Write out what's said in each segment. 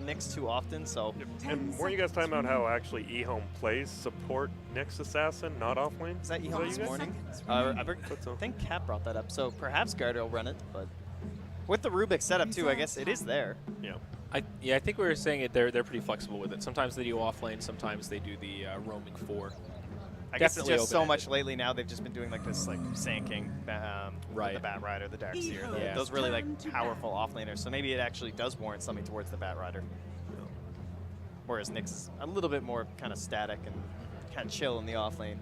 Nyx too often, so. And weren't you guys talking about how actually Ehome plays support Nyx Assassin, not offlane? Is that Ehome this morning? So. I think Cap brought that up, so perhaps Garda will run it, but with the Rubik setup too, I guess it is there. Yeah. I think we were saying it. They're pretty flexible with it. Sometimes they do offlane, sometimes they do the roaming 4. I guess it's just so much lately now. They've just been doing like this like Sand King, right. the Bat Rider, the Dark Seer, those really like powerful offlaners. So maybe it actually does warrant something towards the Bat Rider. Yeah. Whereas Nyx is a little bit more kind of static and kind of chill in the offlane.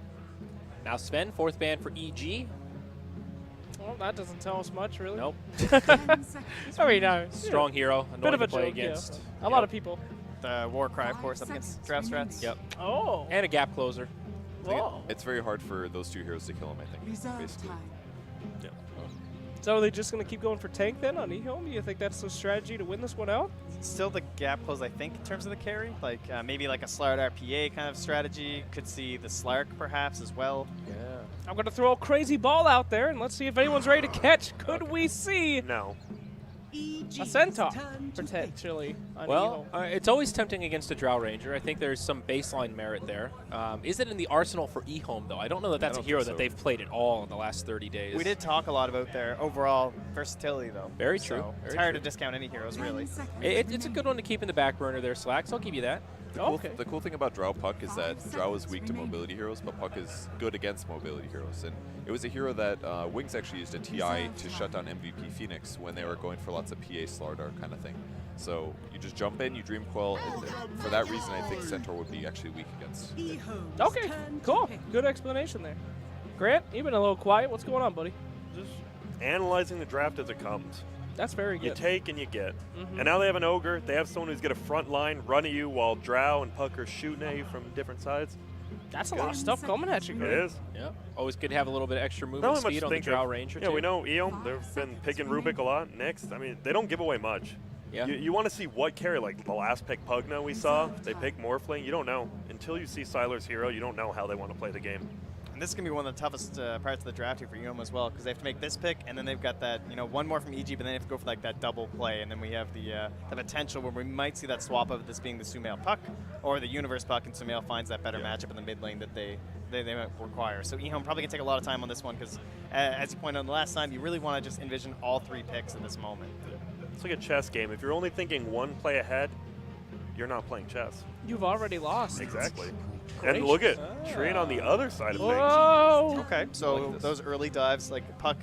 Now Sven, 4th ban for EG. Well, that doesn't tell us much, really. Nope. I mean, strong hero, annoying bit of a to play joke, against. A lot of people. The Warcry, of course, up against draft strats. Yep. Oh. And a gap closer. Whoa. It's very hard for those 2 heroes to kill him, I think, basically. Yeah. So are they just going to keep going for tank then on Ehome? Do you think that's the strategy to win this one out? Still the gap close, I think, in terms of the carry. Like maybe like a Slark RPA kind of strategy. Could see the Slark perhaps as well. Yeah. I'm going to throw a crazy ball out there, and let's see if anyone's ready to catch. Could we see No. a Centaur, potentially, on Well, Ehome? it's always tempting against a Drow Ranger. I think there's some baseline merit there. Is it in the arsenal for Ehome, though? I don't know that that's a hero that they've played at all in the last 30 days. We did talk a lot about their overall versatility, though. Very true. So it's Very hard true. to discount any heroes, really. It's a good one to keep in the back burner there, Slacks. I'll give you that. The cool thing about Drow Puck is that Drow is weak to mobility heroes, but Puck is good against mobility heroes. And it was a hero that Wings actually used in TI to shut down MVP Phoenix when they were going for lots of PA Slardar kind of thing. So you just jump in, you Dream Coil, and for that reason I think Centaur would be actually weak against. Okay, cool. Good explanation there. Grant, you've been a little quiet. What's going on, buddy? Just analyzing the draft as it comes. That's very good. You take and you get. And now they have an Ogre. They have someone who's going to front line, run at you while Drow and Puck are shooting at you from different sides. That's a lot of stuff coming at you, It Grant. is. Yeah. Always good to have a little bit of extra Not movement only much speed to on the think Drow of. Ranger, Yeah, too. we know Ehome. They've been picking Rubik a lot. Next, I mean, they don't give away much. Yeah. You want to see what carry, like the last pick Pugna we saw, they pick Morphling. You don't know. Until you see Sylar's hero, you don't know how they want to play the game. And this is going to be one of the toughest parts of the draft here for Ehome as well, because they have to make this pick, and then they've got that, one more from EG, but then they have to go for like that double play, and then we have the potential where we might see that swap of this being the Sumail Puck, or the Universe Puck, and Sumail finds that better matchup in the mid lane that they require. So Ehome probably going to take a lot of time on this one, because as you pointed out the last time, you really want to just envision all 3 picks at this moment. It's like a chess game. If you're only thinking one play ahead, you're not playing chess. You've already lost. Exactly. And look at Train on the other side of things. Whoa! Okay, so those early dives, like Puck,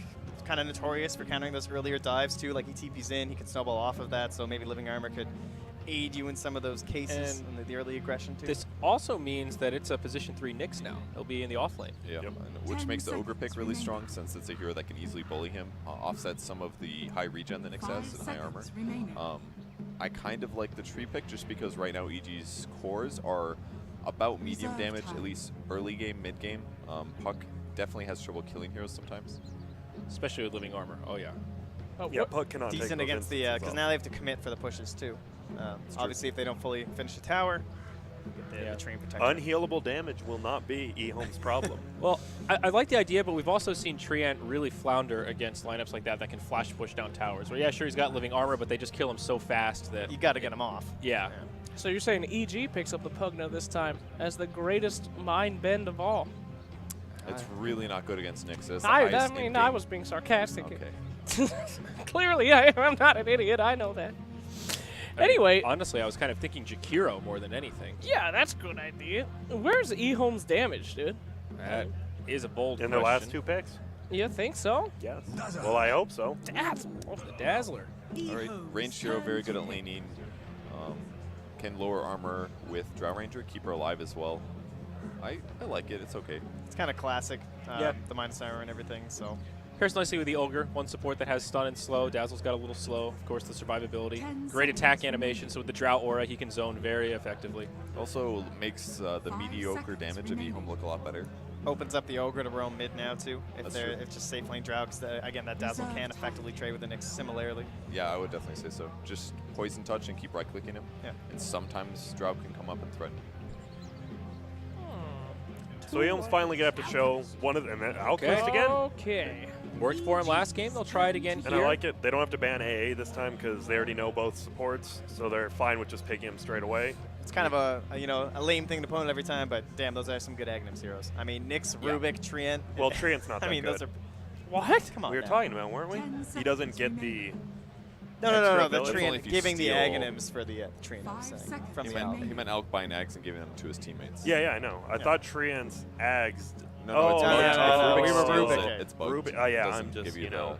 kind of notorious for countering those earlier dives too. Like he TPs in, he can snowball off of that. So maybe Living Armor could aid you in some of those cases and the early aggression too. This also means that it's a position 3 Nyx now. He'll be in the off lane. Yeah, which makes the Ogre pick really strong since it's a hero that can easily bully him, offset some of the high regen that Nyx has and high armor. I kind of like the tree pick just because right now EG's cores are about medium damage, at least early game, mid game. Puck definitely has trouble killing heroes sometimes. Especially with Living Armor. Oh, yeah. Oh, Yeah, Puck cannot take decent those against the instances because off. now they have to commit for the pushes too. Obviously, if they don't fully finish the tower, the train protection. Unhealable damage will not be Ehome's problem. Well, I like the idea, but we've also seen Treant really flounder against lineups like that can flash push down towers. Where, yeah, sure, he's got Living Armor, but they just kill him so fast that... You got to get him off. Yeah. So you're saying EG picks up the Pugna this time as the greatest mind bend of all? It's really not good against Nyx. It's the I highest mean, in I game. was being sarcastic. Okay. Clearly, I'm not an idiot. I know that. Anyway, honestly, I was kind of thinking Jakiro more than anything. Yeah, that's a good idea. Where's Ehome's damage, dude? That is a bold In question. their last 2 picks? You think so? Yes. Well, I hope so. Dazzle. The Dazzler. All right, ranged hero, very good at laning. Can lower armor with Drow Ranger, keep her alive as well. I like it. It's okay. It's kind of classic. Yeah. The minus armor and everything. So. Pairs nicely with the Ogre, one support that has stun and slow. Dazzle's got a little slow, of course, the survivability. Great attack animation, so with the Drow Aura, he can zone very effectively. Also makes the mediocre damage of Ehome look a lot better. Opens up the Ogre to roam mid now too, if That's they're true. just safe lane Drow, because again that Dazzle can effectively trade with the Nyx similarly. Yeah, I would definitely say so. Just poison touch and keep right clicking him. Yeah. And sometimes Drow can come up and threaten. So Ehome's finally going to have to show one of them. And then Alchemist again. Okay. Worked for him last game. They'll try it again And here. I like it. They don't have to ban AA this time because they already know both supports, so they're fine with just picking him straight away. It's kind of a lame thing to put on every time, but damn, those are some good Aghanim's heroes. I mean, Nyx, Rubik, Treant. Well, Treant's not that I mean, good. those are. What? Come on. We were now. talking about, weren't we? He doesn't get the. No. extra The ability. Only Treant if you giving the steal- Aghanims for the Treant. I'm saying, from the Alchemist. He meant Alk buying Ags and giving them to his teammates. Yeah, I know. I thought Treant's Ags. No, it's no, bugged. no, If no, Rubik we were steals Rubik. it, it's bugged. Rubik. Oh, yeah, Doesn't I'm just, give you the- know.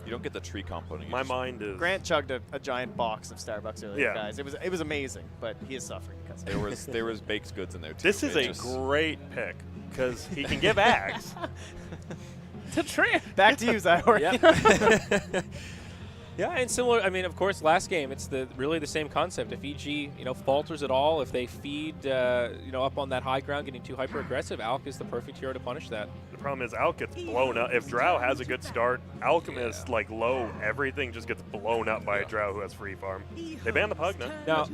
You don't get the tree component. you My just- mind is. Grant chugged a giant box of Starbucks earlier, Yeah. guys. It was amazing, but he is suffering because of it. There was baked goods in there too. This is It a just- great pick because he can give Ags. To Trent. Back to you, Zyor. Yep. Yeah, and similar. I mean, of course, last game it's really the same concept. If EG falters at all, if they feed up on that high ground, getting too hyper aggressive, Alk is the perfect hero to punish that. The problem is Alk gets blown up. If Drow has a good start, Alchemist, like low, everything just gets blown up by a Drow who has free farm. They banned the Pugna. Now,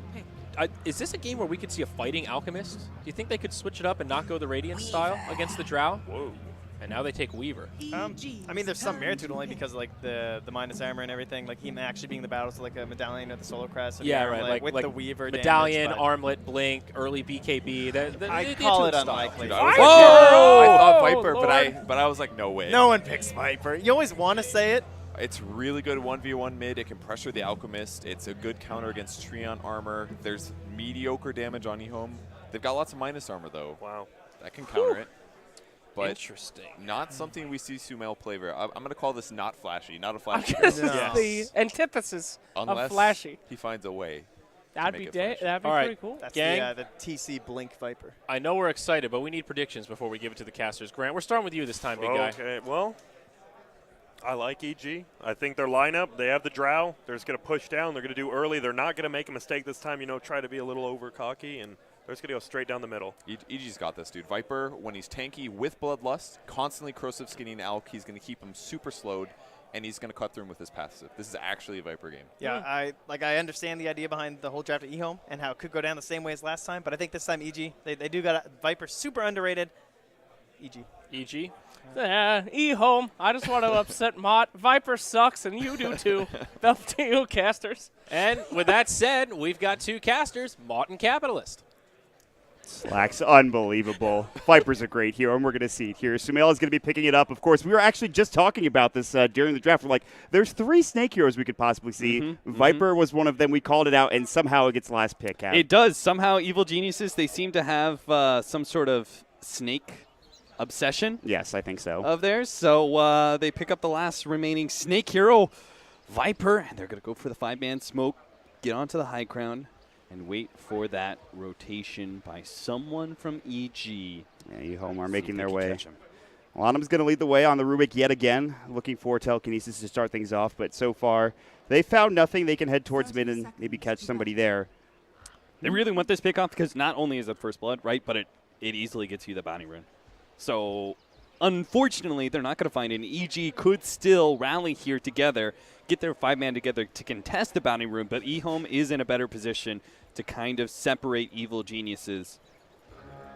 is this a game where we could see a fighting Alchemist? Do you think they could switch it up and not go the Radiant style against the Drow? Whoa. And now they take Weaver. I mean, there's some merit to it only because like the minus armor and everything, like him actually being the battles like a medallion or the solar crest. Or Yeah, the right. armlet Like with the Weaver medallion, damage, but armlet, blink, early BKB. I call it style. unlikely. Dude, I was Whoa! I thought Oh, Viper, Lord. but I was like, no way. No one picks Viper. You always want to say it. It's really good 1v1 mid. It can pressure the Alchemist. It's a good counter against Treant armor. There's mediocre damage on Ehome. They've got lots of minus armor though. Wow. That can counter it. But Interesting. not something we see Sumail play very. I'm going to call this not flashy. Not a flashy. This is No. the antithesis Unless of flashy. he finds a way. That'd make be it flashy. that'd be All right. pretty cool. That's Gang? the TC Blink Viper. I know we're excited, but we need predictions before we give it to the casters. Grant, we're starting with you this time, big guy. Okay, well, I like EG. I think their lineup, they have the Drow. They're just going to push down. They're going to do early. They're not going to make a mistake this time, try to be a little over cocky, and they're just going to go straight down the middle. EG's got this, dude. Viper, when he's tanky with Bloodlust, constantly corrosive skinning Alk, he's going to keep him super slowed, and he's going to cut through him with his passive. This is actually a Viper game. Yeah, I understand the idea behind the whole draft of Ehome and how it could go down the same way as last time, but I think this time EG, they do got a Viper super underrated. EG. EG? Ehome. I just want to upset Mott. Viper sucks, and you do too. Up to you, casters. And with that said, we've got two casters, Mott and Capitalist. Slack's unbelievable. Viper's a great hero, and we're going to see it here. Sumail is going to be picking it up. Of course, we were actually just talking about this during the draft. We're like, there's 3 snake heroes we could possibly see. Viper was one of them. We called it out, and somehow it gets last pick. Cap. It does. Somehow, Evil Geniuses, they seem to have some sort of snake obsession Yes, I think so. of theirs. So they pick up the last remaining snake hero, Viper, and they're going to go for the 5-man smoke, get onto the high ground, and wait for that rotation by someone from EG. Yeah, Ehome are See making if their they can way. catch him. Lanham's going to lead the way on the Rubik yet again, looking for telekinesis to start things off. But so far, they found nothing. They can head towards mid and maybe catch somebody there. They really want this pick off because not only is it first blood, right, but it easily gets you the bounty rune. So, unfortunately, they're not going to find it. EG could still rally here together, get their 5-man together to contest the bounty rune, but Ehome is in a better position to kind of separate Evil Geniuses,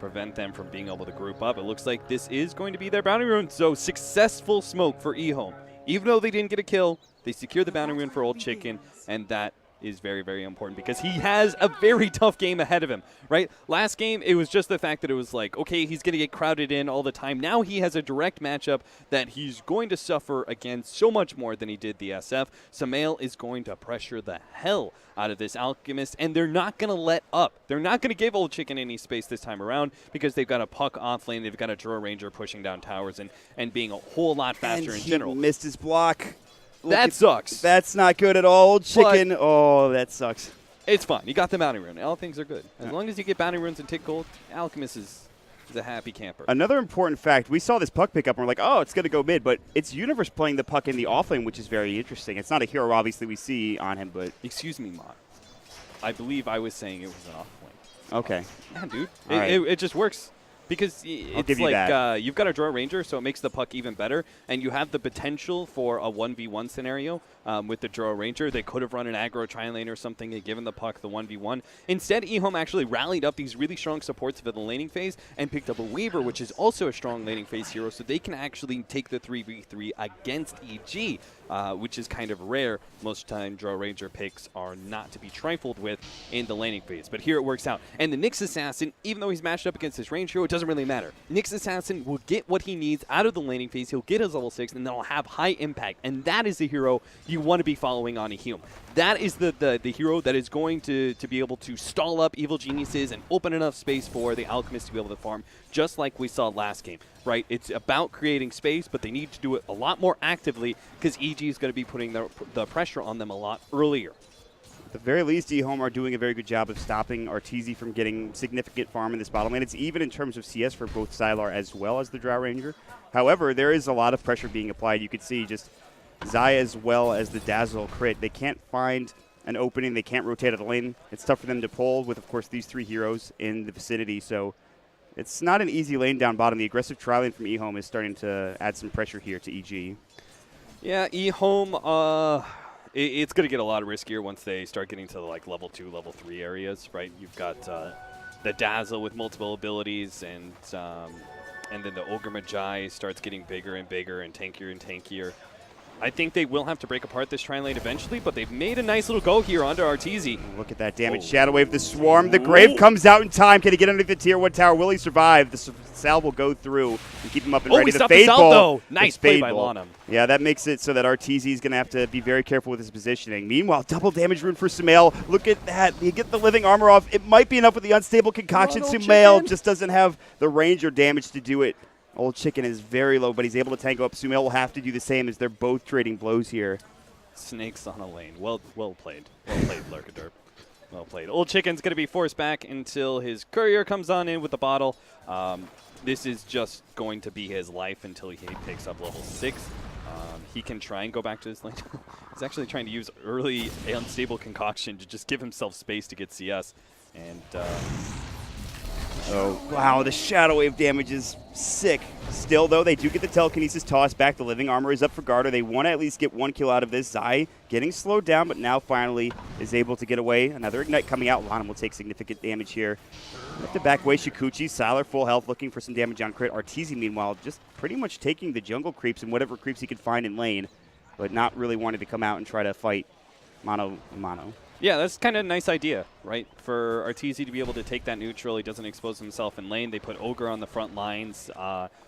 prevent them from being able to group up. It looks like this is going to be their bounty rune, so successful smoke for Ehome. Even though they didn't get a kill, they secure the bounty rune for Old Chicken, and that is very, very important because he has a very tough game ahead of him, right? Last game, it was just the fact that it was like, okay, he's going to get crowded in all the time. Now he has a direct matchup that he's going to suffer against so much more than he did the SF. Sumail is going to pressure the hell out of this Alchemist, and they're not going to let up. They're not going to give Old Chicken any space this time around because they've got a puck off lane. They've got a Draw Ranger pushing down towers and being a whole lot faster and in he general. missed his block. That sucks. That's not good at all. Old Chicken, oh, that sucks. It's fine. You got the bounty rune. All things are good. As long as you get bounty runes and tick gold, Alchemist is a happy camper. Another important fact, we saw this puck pick up and we're like, oh, it's going to go mid, but it's Universe playing the puck in the offlane, which is very interesting. It's not a hero, obviously, we see on him, but... Excuse me, Mott. I believe I was saying it was an off lane. Okay. Yeah, dude. All right. It just works. Because it's like you've got a draw ranger, so it makes the puck even better, and you have the potential for a 1v1 scenario with the draw ranger. They could have run an aggro tri-lane or something and given the puck the 1v1. Instead, Ehome actually rallied up these really strong supports for the laning phase and picked up a Weaver, which is also a strong laning phase hero, so they can actually take the 3v3 against EG, which is kind of rare. Most time, draw ranger picks are not to be trifled with in the laning phase, but here it works out. And the Nyx Assassin, even though he's matched up against his range hero, it doesn't really matter. Nyx Assassin will get what he needs out of the laning phase. He'll get his level 6, and then he'll have high impact. And that is the hero you want to be following on Ehome. That is the hero that is going to be able to stall up evil geniuses and open enough space for the Alchemist to be able to farm, just like we saw last game, right? It's about creating space, but they need to do it a lot more actively because EG is going to be putting the pressure on them a lot earlier. At the very least, Ehome are doing a very good job of stopping Arteezy from getting significant farm in this bottom lane. It's even in terms of CS for both Sylar as well as the Drow Ranger. However, there is a lot of pressure being applied. You could see just Zai as well as the Dazzle crit. They can't find an opening. They can't rotate out of the lane. It's tough for them to pull with, of course, these 3 heroes in the vicinity. So it's not an easy lane down bottom. The aggressive tri-lane from Ehome is starting to add some pressure here to EG. Yeah, Ehome, it's going to get a lot riskier once they start getting to like level 2, level 3 areas, right? You've got the Dazzle with multiple abilities, and then the Ogre Magi starts getting bigger and bigger and tankier. I think they will have to break apart this tri-lane eventually, but they've made a nice little go here onto Arteezy. Look at that damage. Shadow Wave, the Swarm. The Grave comes out in time. Can he get underneath the tier 1 tower? Will he survive? The salve will go through and keep him up and ready. He The stopped Fade the salve, Bolt. though. Nice play by Bolt. Lanham. Yeah, that makes it so that Arteezy is going to have to be very careful with his positioning. Meanwhile, double damage rune for Sumail. Look at that. You get the living armor off. It might be enough with the unstable concoction. Sumail just doesn't have the range or damage to do it. Old Chicken is very low, but he's able to tango up. Sumail will have to do the same as they're both trading blows here. Snakes on a lane. Well played. Well played, Lurkaderp. Well played. Old Chicken's going to be forced back until his courier comes on in with the bottle. This is just going to be his life until he picks up level 6. He can try and go back to his lane. He's actually trying to use early unstable concoction to just give himself space to get CS. And oh, wow, the Shadow Wave damage is sick. Still, though, they do get the telekinesis toss back. The living armor is up for Garter. They want to at least get 1 kill out of this. Zai getting slowed down, but now finally is able to get away. Another Ignite coming out. Lanham will take significant damage here. Have to back away Shikuchi. Sylar full health, looking for some damage on crit. Arteezy, meanwhile, just pretty much taking the jungle creeps and whatever creeps he could find in lane, but not really wanting to come out and try to fight mano a mano. yeah, that's kind of a nice idea, right? For Arteezy to be able to take that neutral, he doesn't expose himself in lane. They put Ogre on the front lines,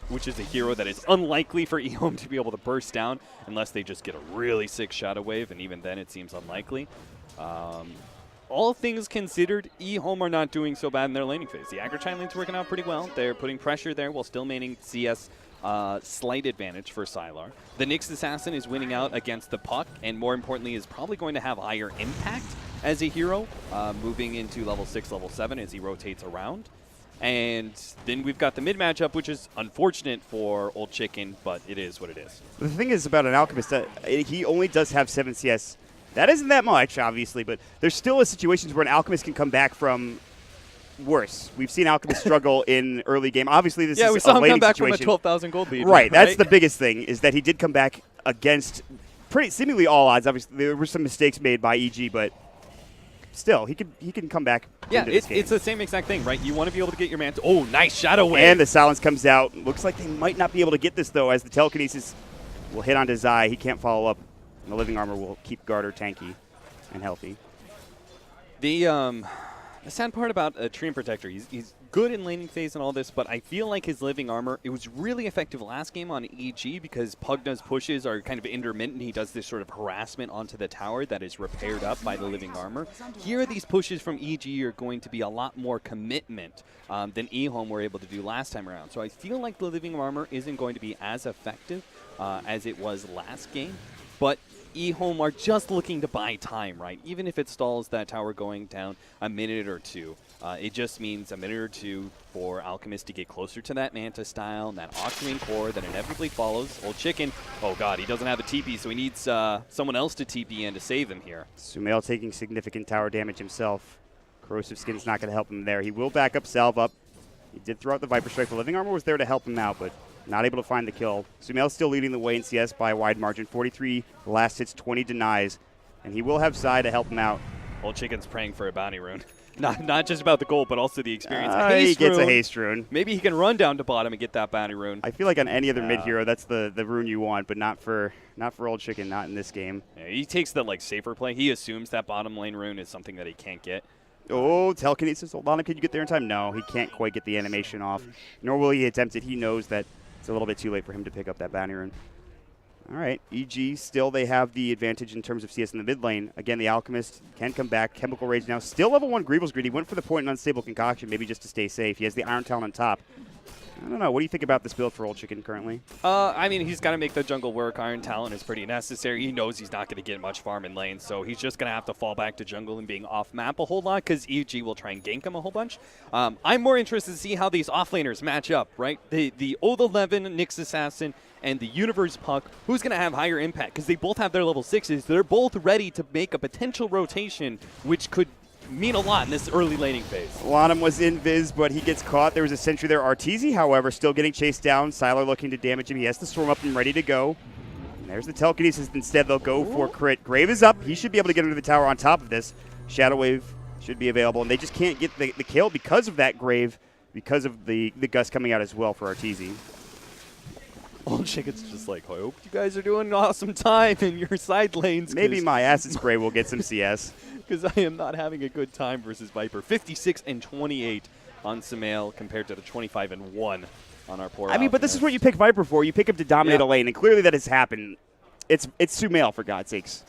which is a hero that is unlikely for Ehome to be able to burst down unless they just get a really sick Shadow Wave, and even then it seems unlikely. All things considered, Ehome are not doing so bad in their laning phase. The aggro chain lane's working out pretty well. They're putting pressure there while still maintaining CS slight advantage for Sylar. The Nyx Assassin is winning out against the puck, and more importantly is probably going to have higher impact as a hero, moving into level 6, level 7 as he rotates around. And then we've got the mid matchup, which is unfortunate for Old Chicken, but it is what it is. The thing is about an Alchemist, he only does have 7 CS. That isn't that much, obviously, but there's still situations where an Alchemist can come back from worse. We've seen Alchemist struggle in early game. Obviously, this is a we saw him come back situation. from a 12,000 gold lead. Right, that's the biggest thing, is that he did come back against pretty seemingly all odds. Obviously, there were some mistakes made by EG, but still, he can come back. Yeah, into this game. it's the same exact thing, right? You want to be able to get your man. Oh, nice Shadow Wave. And the silence comes out. Looks like they might not be able to get this, though, as the telekinesis will hit onto Zai. He can't follow up, and the living armor will keep Garter tanky and healthy. The sad part about a Treant Protector, he's good in laning phase and all this, but I feel like his living armor, it was really effective last game on EG because Pugna's pushes are kind of intermittent. He does this sort of harassment onto the tower that is repaired up by the living armor. Here, these pushes from EG are going to be a lot more commitment than Ehome were able to do last time around. So I feel like the living armor isn't going to be as effective as it was last game, but Ehome are just looking to buy time, right? Even if it stalls that tower going down a minute or two, it just means a minute or two for Alchemist to get closer to that Manta style and that Octarine core that inevitably follows. Old Chicken, oh god, he doesn't have a TP, so he needs someone else to TP in to save him here. Sumail taking significant tower damage himself. Corrosive Skin's not going to help him there. He will back up, salve up. He did throw out the Viper Strike. The Living Armor was there to help him out, but not able to find the kill. Sumail's still leading the way in CS by a wide margin. 43 last hits, 20 denies. And he will have Zai to help him out. Old Chicken's praying for a bounty rune. Not just about the gold, but also the experience. He gets a rune. haste rune. Maybe he can run down to bottom and get that bounty rune. I feel like on any other mid hero, that's the rune you want, but not for Old Chicken, not in this game. Yeah, he takes the safer play. He assumes that bottom lane rune is something that he can't get. Oh, telekinesis. Hold on, can you get there in time? No, he can't quite get the animation off. Nor will he attempt it. He knows that it's a little bit too late for him to pick up that bounty rune. All right, EG, still they have the advantage in terms of CS in the mid lane. Again, the Alchemist can come back. Chemical Rage now. Still level 1 Greevil's Greed. He went for the point in Unstable Concoction, maybe just to stay safe. He has the Iron Talon on top. I don't know. What do you think about this build for Old Chicken currently? I mean, he's got to make the jungle work. Iron Talon is pretty necessary. He knows he's not going to get much farm in lane, so he's just going to have to fall back to jungle and being off map a whole lot because EG will try and gank him a whole bunch. I'm more interested to see how these offlaners match up, right? The Old 11 Nyx Assassin and the Universe Puck, who's going to have higher impact because they both have their level 6s. They're both ready to make a potential rotation, which could mean a lot in this early laning phase. Lanham was in Viz, but he gets caught. There was a sentry there. Arteezy, however, still getting chased down. Sylar looking to damage him. He has the Storm up and ready to go. And there's the telekinesis. Instead, they'll go for crit. Grave is up. He should be able to get into the tower on top of this. Shadow Wave should be available, and they just can't get the kill because of that Grave, because of the Gust coming out as well for Arteezy. Old Chicken's just like, I hope you guys are doing an awesome time in your side lanes. Maybe my Acid Spray will get some CS. Because I am not having a good time versus Viper. 56 and 28 on Sumail compared to the 25 and 1 on our poor. I mean, but this is what you pick Viper for. You pick him to dominate a lane, and clearly that has happened. It's Sumail, for God's sakes.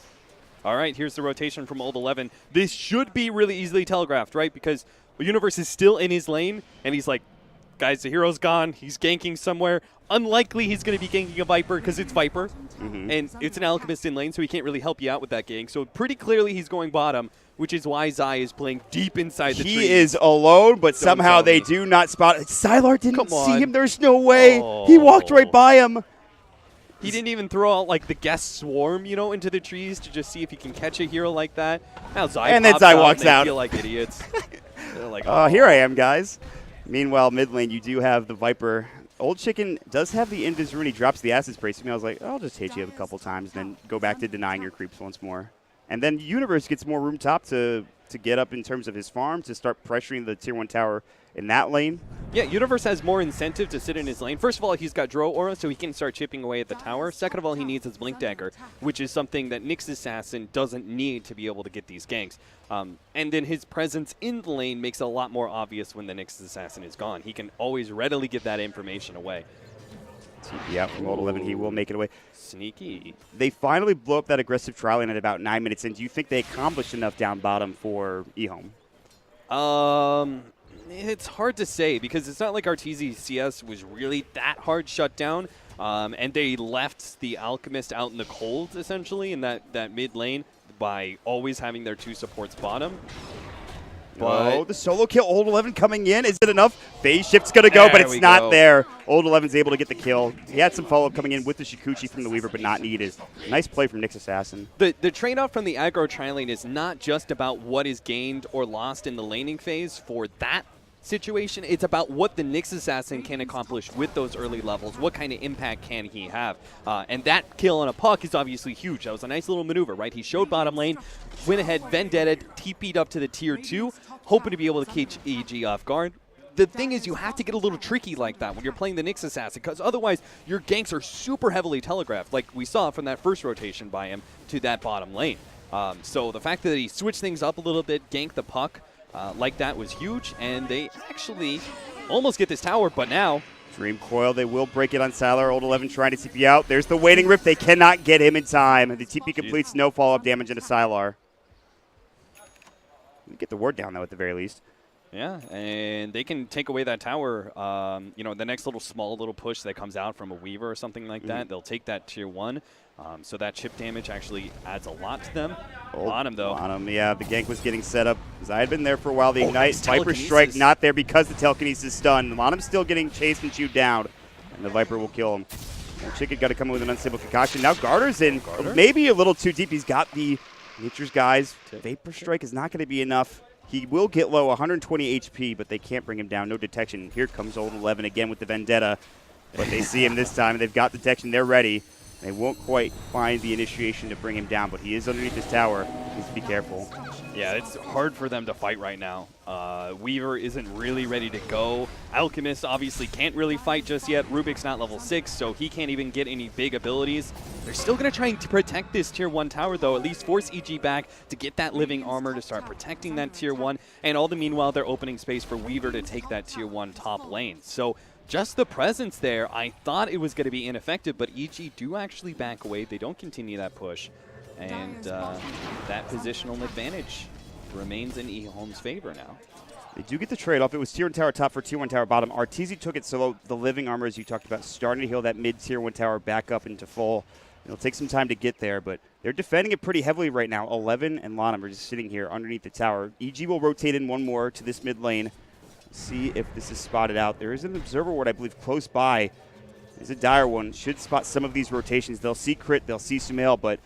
All right, here's the rotation from Old 11. This should be really easily telegraphed, right? Because the Universe is still in his lane, and he's like, guys, the hero's gone. He's ganking somewhere. Unlikely he's going to be ganking a Viper because it's Viper. And it's an Alchemist in lane, so he can't really help you out with that gank. So pretty clearly he's going bottom, which is why Zai is playing deep inside the tree. He is alone, but somehow they do not spot it. Sylar didn't see him. There's no way. He walked right by him. He didn't even throw out the guest swarm, into the trees to just see if he can catch a hero like that. Now Zai and then Zai walks out. They feel like idiots. They're like, here I am, guys. Meanwhile, mid lane, you do have the Viper. Old Chicken does have the Invis rune. He drops the Acid Spray. So I was like, I'll just hit you a couple times, then go back to denying your creeps once more. And then Universe gets more room top to get up in terms of his farm, to start pressuring the Tier 1 tower in that lane. Yeah, Universe has more incentive to sit in his lane. First of all, he's got Drow Aura, so he can start chipping away at the tower. Second of all, he needs his Blink Dagger, which is something that Nyx Assassin doesn't need to be able to get these ganks. And then his presence in the lane makes it a lot more obvious when the Nyx Assassin is gone. He can always readily get that information away. Yeah, from Old 11, he will make it away. Sneaky. They finally blow up that aggressive trial lane at about 9 minutes in. Do you think they accomplished enough down bottom for Ehome? It's hard to say because it's not like Arteezy's CS was really that hard shut down. And they left the Alchemist out in the cold, essentially, in that mid lane by always having their 2 supports bottom. Oh, the solo kill. Old 11 coming in. Is it enough? Phase shift's going to go, but it's not there. Old 11's able to get the kill. He had some follow-up coming in with the Shikuchi from the Weaver, but not needed. Nice play from Nyx Assassin. The trade-off from the aggro tri-lane is not just about what is gained or lost in the laning phase for that situation. It's about what the Nyx Assassin can accomplish with those early levels. What kind of impact can he have? And that kill on a puck is obviously huge. That was a nice little maneuver, right? He showed bottom lane, went ahead, Vendetta, TP'd up to the tier 2, hoping to be able to catch EG off guard. The thing is, you have to get a little tricky like that when you're playing the Nyx Assassin, because otherwise your ganks are super heavily telegraphed, like we saw from that first rotation by him to that bottom lane. So the fact that he switched things up a little bit, ganked the puck, like that was huge, and they actually almost get this tower, but now... Dream Coil, they will break it on Sylar. Old 11 trying to TP out. There's the Waiting Rift. They cannot get him in time. The TP completes, no follow-up damage into Sylar. Get the ward down, though, at the very least. Yeah, and they can take away that tower. The next small little push that comes out from a Weaver or something like that, they'll take that tier 1. So that chip damage actually adds a lot to them. On him, though. On him, yeah. The gank was getting set up. I had been there for a while. The Ignite, Viper telekinesis. Strike not there because the telekinesis stun. Lonham's still getting chased and chewed down, and the Viper will kill him. Well, Chicken got to come in with an unstable concoction. Now Garter's in. Maybe a little too deep. He's got the Nature's Guys. Vapor Strike is not going to be enough. He will get low, 120 HP, but they can't bring him down. No detection. Here comes Old 11 again with the Vendetta. But they see him this time. They've got detection. They're ready. They won't quite find the initiation to bring him down, but he is underneath this tower. Needs to be careful. Yeah, it's hard for them to fight right now. Weaver isn't really ready to go. Alchemist obviously can't really fight just yet. Rubik's not level 6, so he can't even get any big abilities. They're still going to try to protect this Tier 1 tower, though, at least force EG back to get that living armor to start protecting that Tier 1. And all the meanwhile, they're opening space for Weaver to take that Tier 1 top lane. So just the presence there, I thought it was going to be ineffective, but EG do actually back away. They don't continue that push. And that positional advantage remains in Ehome's favor now. They do get the trade-off. It was Tier 1 tower top for Tier 1 tower bottom. Arteezy took it solo. The living armor, as you talked about, starting to heal that mid-Tier 1 tower back up into full. It'll take some time to get there, but they're defending it pretty heavily right now. 11 and Lanham are just sitting here underneath the tower. EG will rotate in one more to this mid lane. See if this is spotted out. There is an observer ward, I believe, close by. There's a dire one. Should spot some of these rotations. They'll see Crit, they'll see Sumail, but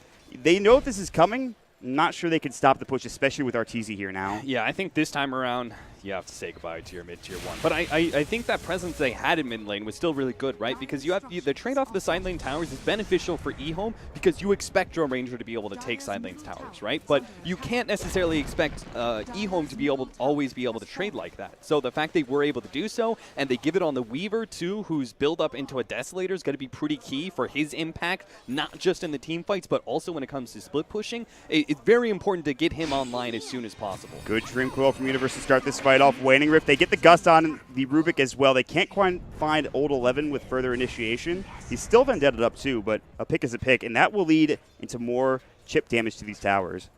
they know if this is coming. Not sure they can stop the push, especially with Arteezy here now. Yeah, I think this time around, you have to say goodbye to your mid-tier 1. But I think that presence they had in mid lane was still really good, right? Because you have the trade-off of the side lane towers is beneficial for Ehome because you expect your Ranger to be able to take side lane towers, right? But you can't necessarily expect Ehome to be able always be able to trade like that. So the fact they were able to do so, and they give it on the Weaver too, whose build up into a Desolator is going to be pretty key for his impact, not just in the team fights, but also when it comes to split pushing. It's very important to get him online as soon as possible. Good Dream Coil from Universe to start this fight off. Waning Rift, they get the Gust on the Rubik as well. They can't quite find Old 11 with further initiation. He's still Vendetted up too, but a pick is a pick, and that will lead into more chip damage to these towers.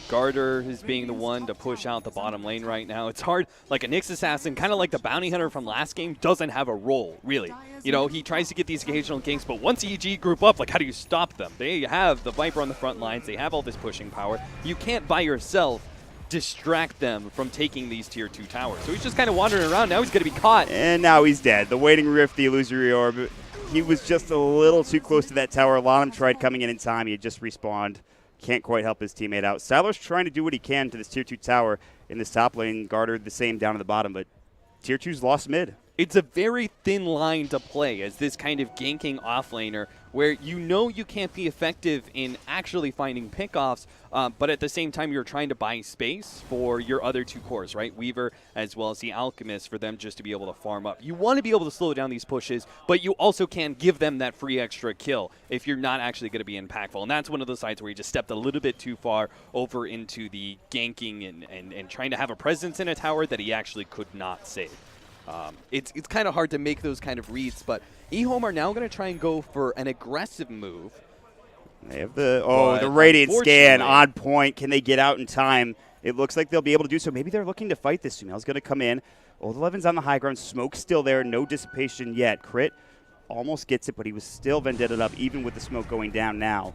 Garter is being the one to push out the bottom lane right now. It's hard, like a Nyx Assassin, kind of like the Bounty Hunter from last game, doesn't have a role, really. You know, he tries to get these occasional ganks, but once EG group up, like how do you stop them? They have the Viper on the front lines, they have all this pushing power. You can't by yourself distract them from taking these tier 2 towers. So he's just kind of wandering around. Now he's going to be caught. And now he's dead. The Waiting Rift, the Illusory Orb, he was just a little too close to that tower. Lanham tried coming in time. He had just respawned. Can't quite help his teammate out. Siler's trying to do what he can to this tier 2 tower in this top lane. Garter the same down at the bottom, but tier 2's lost mid. It's a very thin line to play as this kind of ganking offlaner where you know you can't be effective in actually finding pickoffs, but at the same time you're trying to buy space for your other two cores, right? Weaver as well as the Alchemist for them just to be able to farm up. You want to be able to slow down these pushes, but you also can give them that free extra kill if you're not actually going to be impactful. And that's one of those sides where he just stepped a little bit too far over into the ganking and trying to have a presence in a tower that he actually could not save. It's kind of hard to make those kind of reads, but Ehome are now going to try and go for an aggressive move. They have the Radiant Scan on point. Can they get out in time? It looks like they'll be able to do so. Maybe they're looking to fight this. Sumail's going to come in. Old 11's on the high ground. Smoke's still there. No dissipation yet. Crit almost gets it, but he was still Vendetted up even with the smoke going down now.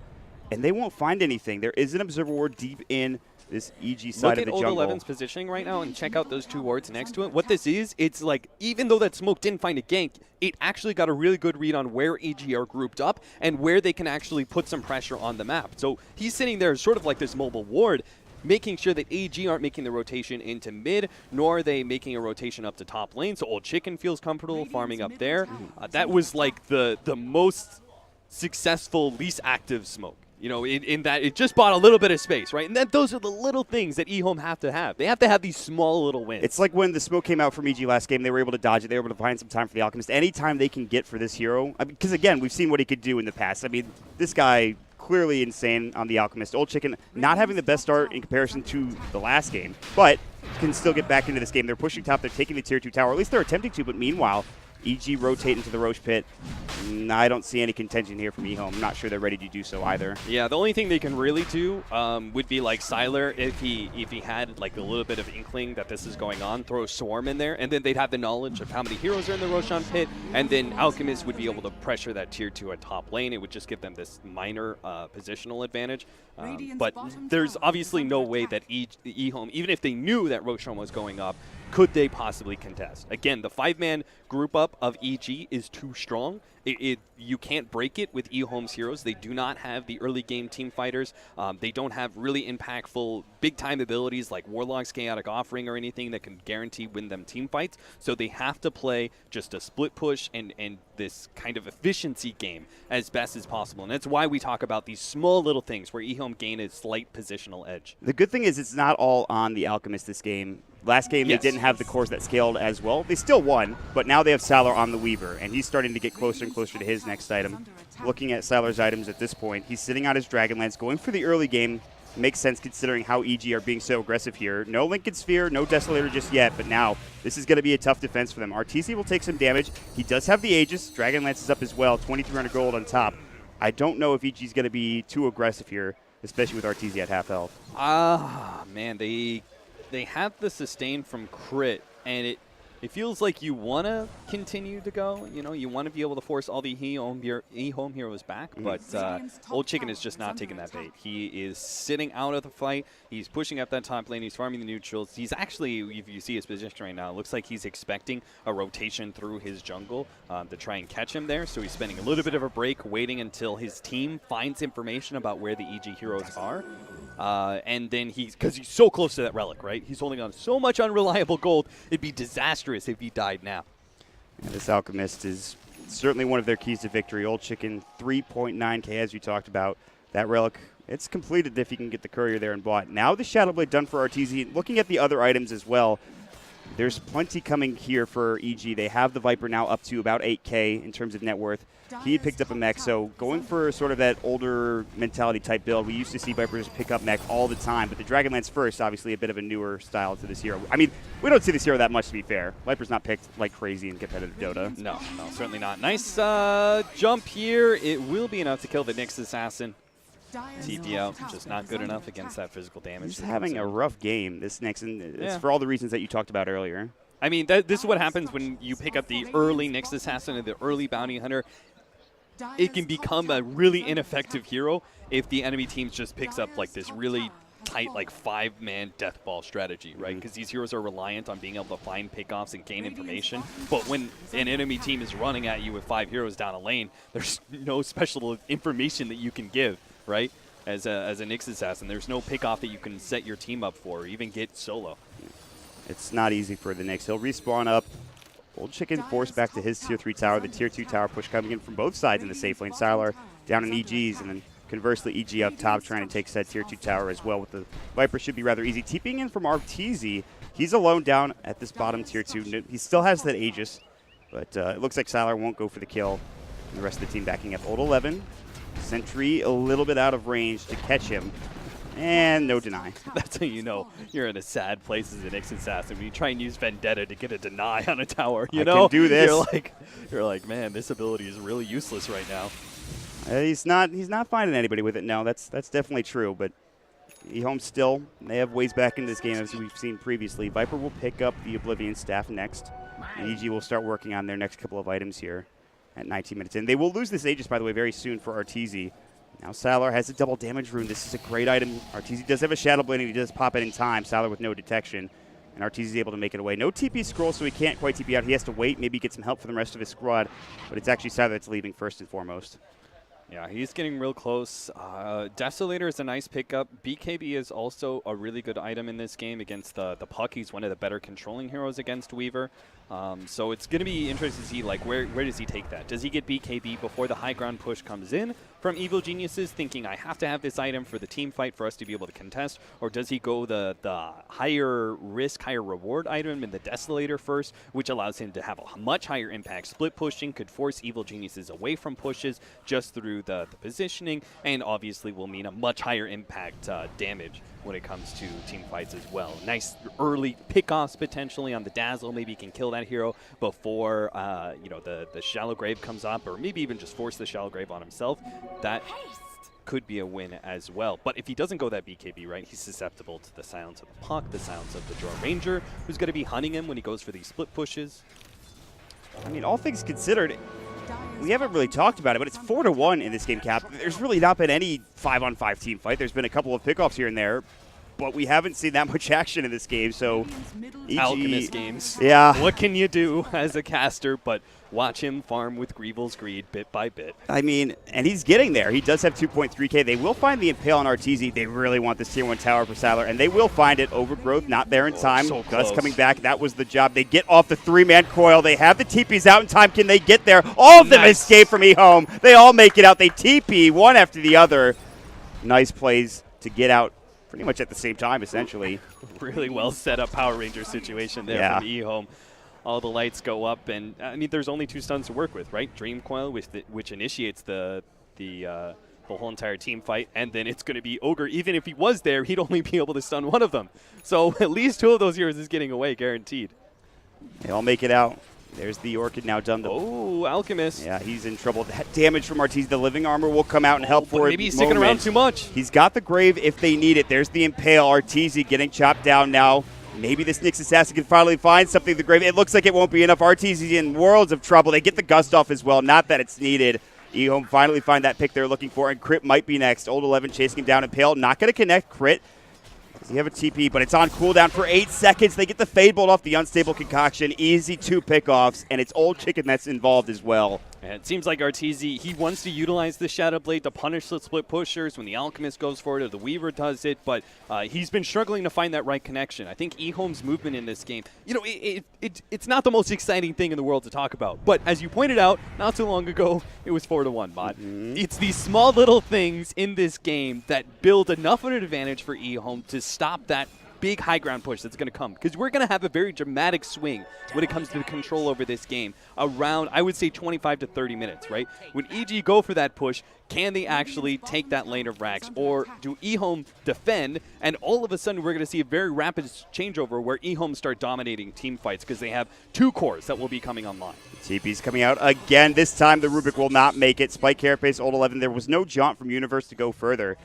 And they won't find anything. There is an Observer Ward deep in this EG side of the jungle. Look at Old 11's positioning right now and check out those two wards next to it. What this is, it's like, even though that smoke didn't find a gank, it actually got a really good read on where EG are grouped up and where they can actually put some pressure on the map. So he's sitting there sort of like this mobile ward, making sure that AG aren't making the rotation into mid, nor are they making a rotation up to top lane. So Old Chicken feels comfortable farming up there. That was like the most successful, least active smoke. You know, in that it just bought a little bit of space, right? And those are the little things that Ehome have to have. They have to have these small little wins. It's like when the smoke came out from EG last game, they were able to dodge it. They were able to find some time for the Alchemist. Anytime they can get for this hero, because again, we've seen what he could do in the past. I mean, this guy clearly insane on the Alchemist. Old Chicken not having the best start in comparison to the last game, but can still get back into this game. They're pushing top. They're taking the tier 2 tower. At least they're attempting to, but meanwhile, EG rotate into the Roche pit. I don't see any contention here from Ehome. I'm not sure they're ready to do so either. Yeah, the only thing they can really do would be like Siler if he had like a little bit of inkling that this is going on, throw a Swarm in there, and then they'd have the knowledge of how many heroes are in the Roshan pit, and then Alchemist would be able to pressure that tier 2 at top lane. It would just give them this minor positional advantage. But there's obviously no way that Ehome, even if they knew that Roshan was going up, could they possibly contest? Again, the 5-man group up of EG is too strong. You can't break it with Ehome's heroes. They do not have the early game team fighters. They don't have really impactful big time abilities like Warlock's Chaotic Offering or anything that can guarantee win them team fights. So they have to play just a split push and this kind of efficiency game as best as possible. And that's why we talk about these small little things where Ehome gain a slight positional edge. The good thing is it's not all on the Alchemist this game. Last game, Yes. they didn't have the cores that scaled as well. They still won, but now they have Salar on the Weaver, and he's starting to get closer and closer to his next item. Looking at Salar's items at this point, he's sitting on his Dragonlance, going for the early game. Makes sense considering how EG are being so aggressive here. No Lincoln Sphere, no Desolator just yet, but now this is going to be a tough defense for them. RTC will take some damage. He does have the Aegis. Dragonlance is up as well, 2,300 gold on top. I don't know if EG is going to be too aggressive here, especially with RTC at half health. Man, they have the sustain from crit, and it feels like you want to continue to go. You know, you want to be able to force all the Ehome heroes back, but Old Chicken is just not taking that bait. He is sitting out of the fight. He's pushing up that top lane. He's farming the neutrals. He's actually, if you see his position right now, it looks like he's expecting a rotation through his jungle to try and catch him there. So he's spending a little bit of a break, waiting until his team finds information about where the EG heroes are. And then because he's so close to that relic, right? He's holding on so much unreliable gold. It'd be disastrous if he died now. And this Alchemist is certainly one of their keys to victory. Old Chicken, 3.9k as you talked about. That relic, it's completed if he can get the courier there and bought. Now the Shadow Blade done for RTZ. Looking at the other items as well, there's plenty coming here for EG. They have the Viper now up to about 8k in terms of net worth. He had picked up a mech, so going for sort of that older mentality type build. We used to see Vipers pick up mech all the time, but the Dragonlance first, obviously a bit of a newer style to this hero. I mean, we don't see this hero that much, to be fair. Viper's not picked like crazy in competitive Dota. No, certainly not. Nice jump here. It will be enough to kill the Nyx Assassin. TP out, just not good enough against that physical damage. He's having a rough game, this Nyx, and it's for all the reasons that you talked about earlier. I mean, this is what happens when you pick up the early Nyx Assassin and the early Bounty Hunter. It can become a really ineffective hero if the enemy team just picks up like this really tight, like 5-man death ball strategy, right? Because these heroes are reliant on being able to find pickoffs and gain information. But when an enemy team is running at you with 5 heroes down a lane, there's no special information that you can give, right? As a Nyx Assassin, there's no pickoff that you can set your team up for or even get solo. It's not easy for the Nyx. He'll respawn up. Old Chicken forced back to his Tier 3 tower. The Tier 2 tower push coming in from both sides in the safe lane. Salar down in EG's, and then conversely EG up top trying to take said Tier 2 tower as well. With the Viper should be rather easy. TPing in from RTZ. He's alone down at this bottom Tier 2. He still has that Aegis, but it looks like Salar won't go for the kill. And the rest of the team backing up. Old 11. Sentry a little bit out of range to catch him. And no deny. That's how you know you're in a sad place as an Nyx Assassin. When you try and use Vendetta to get a deny on a tower, you know? Can do this. You're like, man, this ability is really useless right now. He's not finding anybody with it. No, that's definitely true. But Ehome still, they have ways back in this game as we've seen previously. Viper will pick up the Oblivion Staff next. And EG will start working on their next couple of items here at 19 minutes in. They will lose this Aegis, by the way, very soon for RTZ. Now Salar has a double damage rune. This is a great item. RTZ does have a Shadow Blade, and he does pop it in time. Salar with no detection. And RTZ is able to make it away. No TP scroll, so he can't quite TP out. He has to wait, maybe get some help from the rest of his squad. But it's actually Salar that's leaving first and foremost. Yeah, he's getting real close. Desolator is a nice pickup. BKB is also a really good item in this game against the Puck. He's one of the better controlling heroes against Weaver. So it's going to be interesting to see, like, where does he take that? Does he get BKB before the high ground push comes in from Evil Geniuses, thinking I have to have this item for the team fight for us to be able to contest? Or does he go the higher risk, higher reward item in the Desolator first, which allows him to have a much higher impact? Split pushing could force Evil Geniuses away from pushes just through the positioning, and obviously will mean a much higher impact damage when it comes to team fights as well. Nice early pickoffs potentially on the Dazzle. Maybe he can kill that hero before the Shallow Grave comes up, or maybe even just force the Shallow Grave on himself. That could be a win as well. But if he doesn't go that BKB, right, he's susceptible to the silence of the Puck, the silence of the Drone Ranger, who's going to be hunting him when he goes for these split pushes. I mean, all things considered, we haven't really talked about it, but it's 4-1 in this game, Cap. There's really not been any 5-on-5 team fight. There's been a couple of pickoffs here and there. but we haven't seen that much action in this game. So EG, Alchemist games. Yeah. What can you do as a caster but watch him farm with Greevil's Greed bit by bit? I mean, and he's getting there. He does have 2.3K. They will find the Impale on Arteezy. They really want this Tier 1 tower for Sadler, and they will find it. Overgrowth not there in time. So Gus close. coming back. That was the job. They get off the 3-man coil. They have the TPs out in time. Can they get there? All of them Nice. escape from Ehome. They all make it out. They TP one after the other. Nice plays to get out pretty much at the same time, essentially. Really well set up Power Ranger situation there Yeah. from Ehome. All the lights go up, and I mean, there's only 2 stuns to work with, right? Dream Coil, which initiates the whole entire team fight, and then it's going to be Ogre. Even if he was there, he'd only be able to stun one of them. So at least 2 of those heroes is getting away, guaranteed. They all make it out. There's the Orchid now done. Oh, Alchemist. Yeah, he's in trouble. That damage from Arteezy. The living armor will come out and help But for maybe a he's sticking around moment. too much. He's got the Grave if they need it. There's the Impale. Arteezy getting chopped down now. Maybe this Nyx assassin can finally find something. The Grave. It looks like it won't be enough. Arteezy's in worlds of trouble. They get the Gust off as well. Not that it's needed. Ehome finally find that pick they're looking for, and Crit might be next. Old 11 chasing him down. Impale not going to connect. Crit. Does he have a TP? But it's on cooldown for 8 seconds. They get the Fade Bolt off the Unstable Concoction. Easy 2 pickoffs, and it's Old Chicken that's involved as well. And it seems like Arteezy, he wants to utilize the Shadow Blade to punish the split pushers when the Alchemist goes for it or the Weaver does it, but he's been struggling to find that right connection. I think Ehome's movement in this game, you know, it's not the most exciting thing in the world to talk about, but as you pointed out, not too long ago, it was 4-1, Mod. It's these small little things in this game that build enough of an advantage for Ehome to stop that big high ground push that's going to come, because we're going to have a very dramatic swing when it comes to the control over this game around, I would say, 25 to 30 minutes, right? When EG go for that push, can they actually take that lane of Rax, or do Ehome defend, and all of a sudden we're going to see a very rapid changeover where Ehome start dominating team fights because they have 2 cores that will be coming online. TP's coming out again. This time the Rubik will not make it. Spike Carapace, Old 11. There was no jaunt from Universe to go further.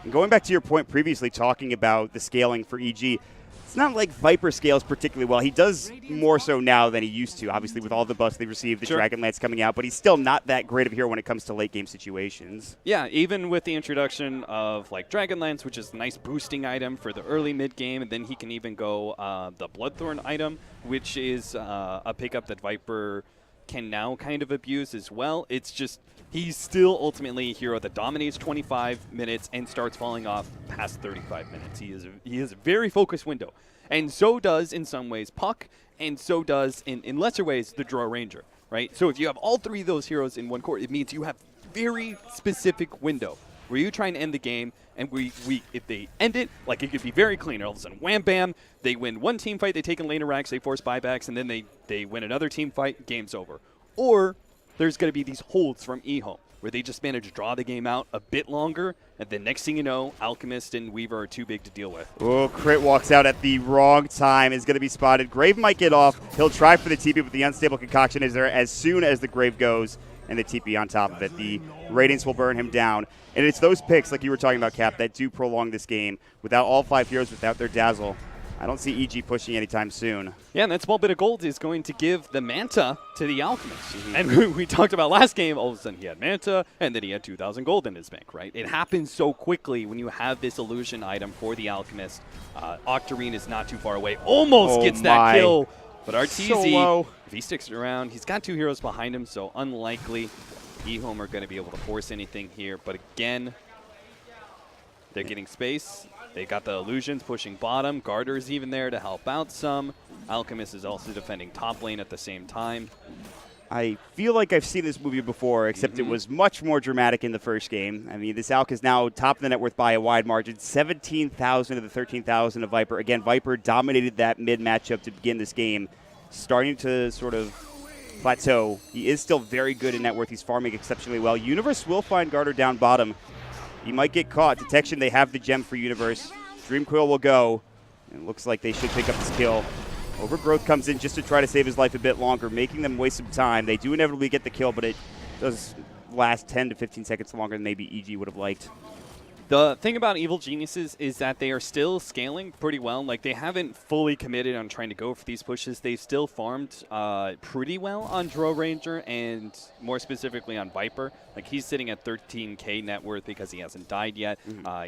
And going back to your point previously talking about the scaling for EG, it's not like Viper scales particularly well. He does more so now than he used to, obviously, with all the buffs they've received, the Sure. Dragonlance coming out, but he's still not that great of a hero when it comes to late-game situations. Yeah, even with the introduction of like Dragonlance, which is a nice boosting item for the early mid game, and then he can even go the Bloodthorn item, which is a pickup that Viper can now kind of abuse as well. It's just he's still ultimately a hero that dominates 25 minutes and starts falling off past 35 minutes. He is a very focused window, and so does in some ways Puck, and so does in lesser ways the Draw Ranger, right? So if you have all 3 of those heroes in one core, it means you have very specific window where you try and end the game, and we if they end it, like, it could be very clean. All of a sudden, wham, bam, they win one team fight, they take in lane of Rax, they force buybacks, and then they win another team fight, game's over. Or there's going to be these holds from Ehome where they just manage to draw the game out a bit longer, and then next thing you know, Alchemist and Weaver are too big to deal with. Oh, Crit walks out at the wrong time, is going to be spotted. Grave might get off. He'll try for the TP, but the Unstable Concoction is there as soon as the Grave goes, and the TP on top of it. The Radiance will burn him down. And it's those picks, like you were talking about, Cap, that do prolong this game. Without all 5 heroes, without their Dazzle, I don't see EG pushing anytime soon. Yeah, and that small bit of gold is going to give the Manta to the Alchemist. And we talked about last game, all of a sudden he had Manta, and then he had 2,000 gold in his bank, right? It happens so quickly when you have this illusion item for the Alchemist. Octarine is not too far away. Almost gets that kill. But Arteezy, if he sticks around, he's got 2 heroes behind him, so unlikely Ehome are going to be able to force anything here. But again, they're getting space. They got the illusions pushing bottom. Garter's even there to help out some. Alchemist is also defending top lane at the same time. I feel like I've seen this movie before, except it was much more dramatic in the first game. I mean, this Alk is now top of the net worth by a wide margin. 17,000 of the 13,000 of Viper. Again, Viper dominated that mid matchup to begin this game, starting to sort of plateau. He is still very good in net worth. He's farming exceptionally well. Universe will find Garter down bottom. He might get caught. Detection, they have the gem for Universe. Dream Coil will go. It looks like they should pick up this kill. Overgrowth comes in just to try to save his life a bit longer, making them waste some time. They do inevitably get the kill, but it does last 10 to 15 seconds longer than maybe EG would have liked. The thing about Evil Geniuses is that they are still scaling pretty well. Like, they haven't fully committed on trying to go for these pushes. They've still farmed pretty well on Draw Ranger and more specifically on Viper. Like, he's sitting at 13K net worth because he hasn't died yet.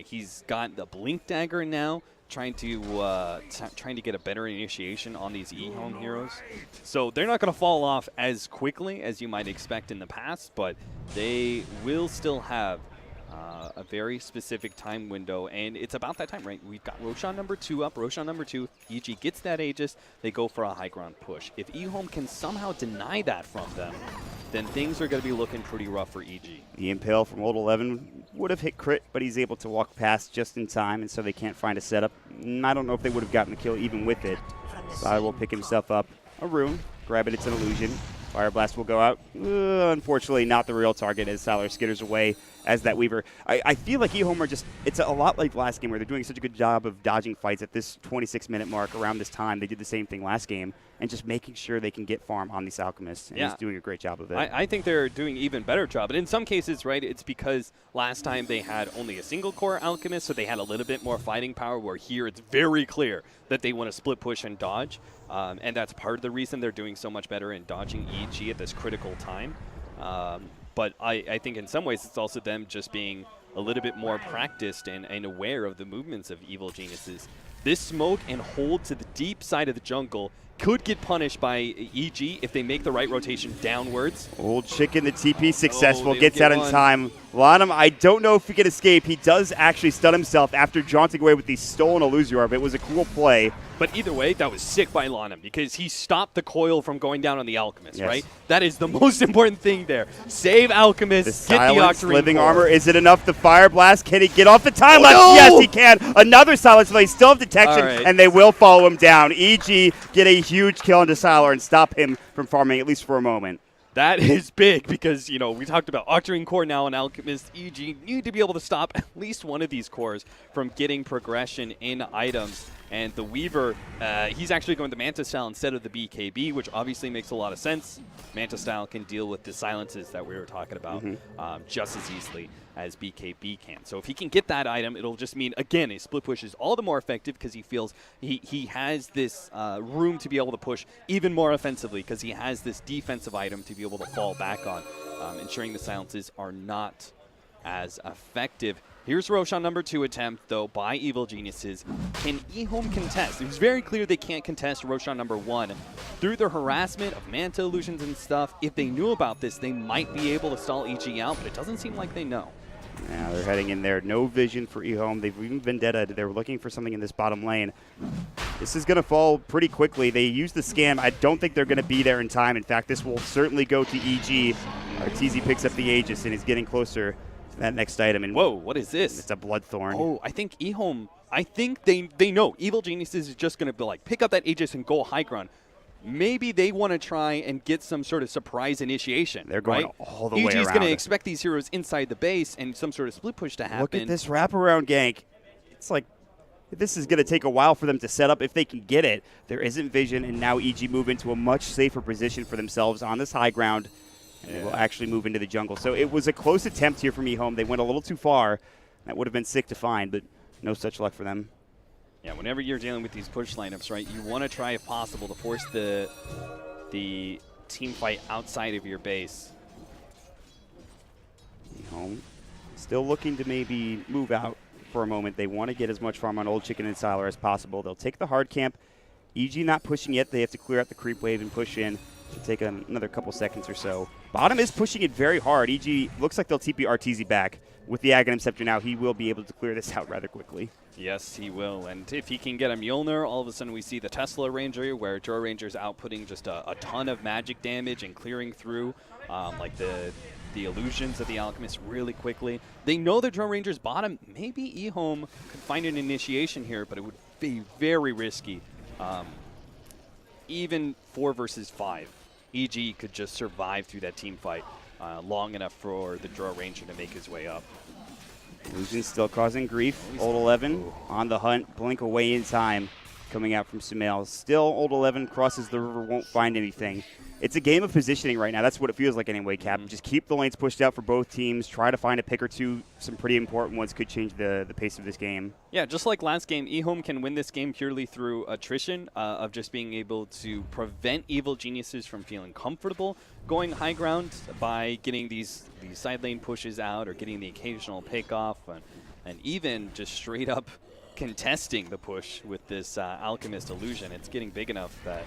He's got the Blink Dagger now trying to get a better initiation on these Ehome heroes. So they're not going to fall off as quickly as you might expect in the past, but they will still have a very specific time window, and it's about that time, right? We've got Roshan number 2 up, Roshan number 2. EG gets that Aegis, they go for a high ground push. If Ehome can somehow deny that from them, then things are going to be looking pretty rough for EG. The Impale from Old 11 would have hit crit, but he's able to walk past just in time, and so they can't find a setup. I don't know if they would have gotten the kill even with it. Sire will pick himself up a rune, grab it, it's an illusion. Fire Blast will go out. Unfortunately, not the real target as Salar skitters away as that Weaver. I feel like Ehome are just, it's a lot like last game where they're doing such a good job of dodging fights at this 26-minute mark around this time. They did the same thing last game and just making sure they can get farm on these Alchemists. And he's doing a great job of it. I think they're doing an even better job. But in some cases, right, it's because last time they had only a single core Alchemist, so they had a little bit more fighting power, where here it's very clear that they want to split push and dodge. And that's part of the reason they're doing so much better in dodging EG at this critical time. But I think in some ways it's also them just being a little bit more practiced and aware of the movements of evil geniuses. This smoke and hold to the deep side of the jungle could get punished by EG if they make the right rotation downwards. Old Chicken, the TP successful, gets out in time. Lanham, I don't know if he can escape. He does actually stun himself after jaunting away with the stolen Illusion Orb. It was a cool play. But either way, that was sick by Lanham because he stopped the coil from going down on the Alchemist, right? That is the most important thing there. Save Alchemist, get the Octarine living core. armor. Is it enough? The Fire Blast, can he get off the time lapse? No! Yes, he can. Another Silence, but they still have detection, Right. and they will follow him down. EG get a huge kill into Sylar and stop him from farming, at least for a moment. That is big because, you know, we talked about Octarine core now on Alchemist. EG need to be able to stop at least one of these cores from getting progression in items. And the Weaver, he's actually going to Manta Style instead of the BKB, which obviously makes a lot of sense. Manta Style can deal with the silences that we were talking about just as easily as BKB can. So if he can get that item, it'll just mean, again, a split push is all the more effective because he feels he has this room to be able to push even more offensively because he has this defensive item to be able to fall back on, ensuring the silences are not as effective. Here's Roshan number 2 attempt, though, by Evil Geniuses. Can Ehome contest? It was very clear they can't contest Roshan number 1. Through their harassment of Manta illusions and stuff, if they knew about this, they might be able to stall EG out, but it doesn't seem like they know. Now they're heading in there. No vision for Ehome. They've even Vendetta. They're looking for something in this bottom lane. This is going to fall pretty quickly. They use the scam. I don't think they're going to be there in time. In fact, this will certainly go to EG. Arteezy picks up the Aegis and is getting closer to that next item. And whoa, what is this? It's a Bloodthorn. Oh, I think Ehome, I think they know. Evil Geniuses is just going to be like, pick up that Aegis and go high ground. Maybe they want to try and get some sort of surprise initiation. They're going right? all the way around. EG's going to expect these heroes inside the base and some sort of split push to happen. Look at this wraparound gank. It's like this is going to take a while for them to set up if they can get it. There isn't vision, and now EG move into a much safer position for themselves on this high ground, and they will actually move into the jungle. So it was a close attempt here from Ehome. They went a little too far. That would have been sick to find, but no such luck for them. Yeah, whenever you're dealing with these push lineups, right, you want to try, if possible, to force the team fight outside of your base. Ehome still looking to maybe move out for a moment. They want to get as much farm on Old Chicken and Sylar as possible. They'll take the hard camp. EG not pushing yet. They have to clear out the creep wave and push in. It'll take another couple seconds or so. Bottom is pushing it very hard. EG looks like they'll TP Arteezy back. With the Aghanim Scepter now, he will be able to clear this out rather quickly. Yes, he will. And if he can get a Mjolnir, all of a sudden we see the Tesla Ranger, where Drow Ranger's outputting just a ton of magic damage and clearing through like the illusions of the Alchemist really quickly. They know the Drow Ranger's bottom. Maybe Ehome could find an initiation here, but it would be very risky. Even 4 versus 5. EG could just survive through that team fight long enough for the Drow Ranger to make his way up. Illusion still causing grief. Old 11 on the hunt. Blink away in time coming out from Sumail. Still Old 11 crosses the river, won't find anything. It's a game of positioning right now. That's what it feels like anyway, Cap. Just keep the lanes pushed out for both teams. Try to find a pick or two. Some pretty important ones could change the pace of this game. Yeah, just like last game, Ehome can win this game purely through attrition of just being able to prevent Evil Geniuses from feeling comfortable going high ground by getting these side lane pushes out or getting the occasional pick off and even just straight up contesting the push with this Alchemist illusion. It's getting big enough that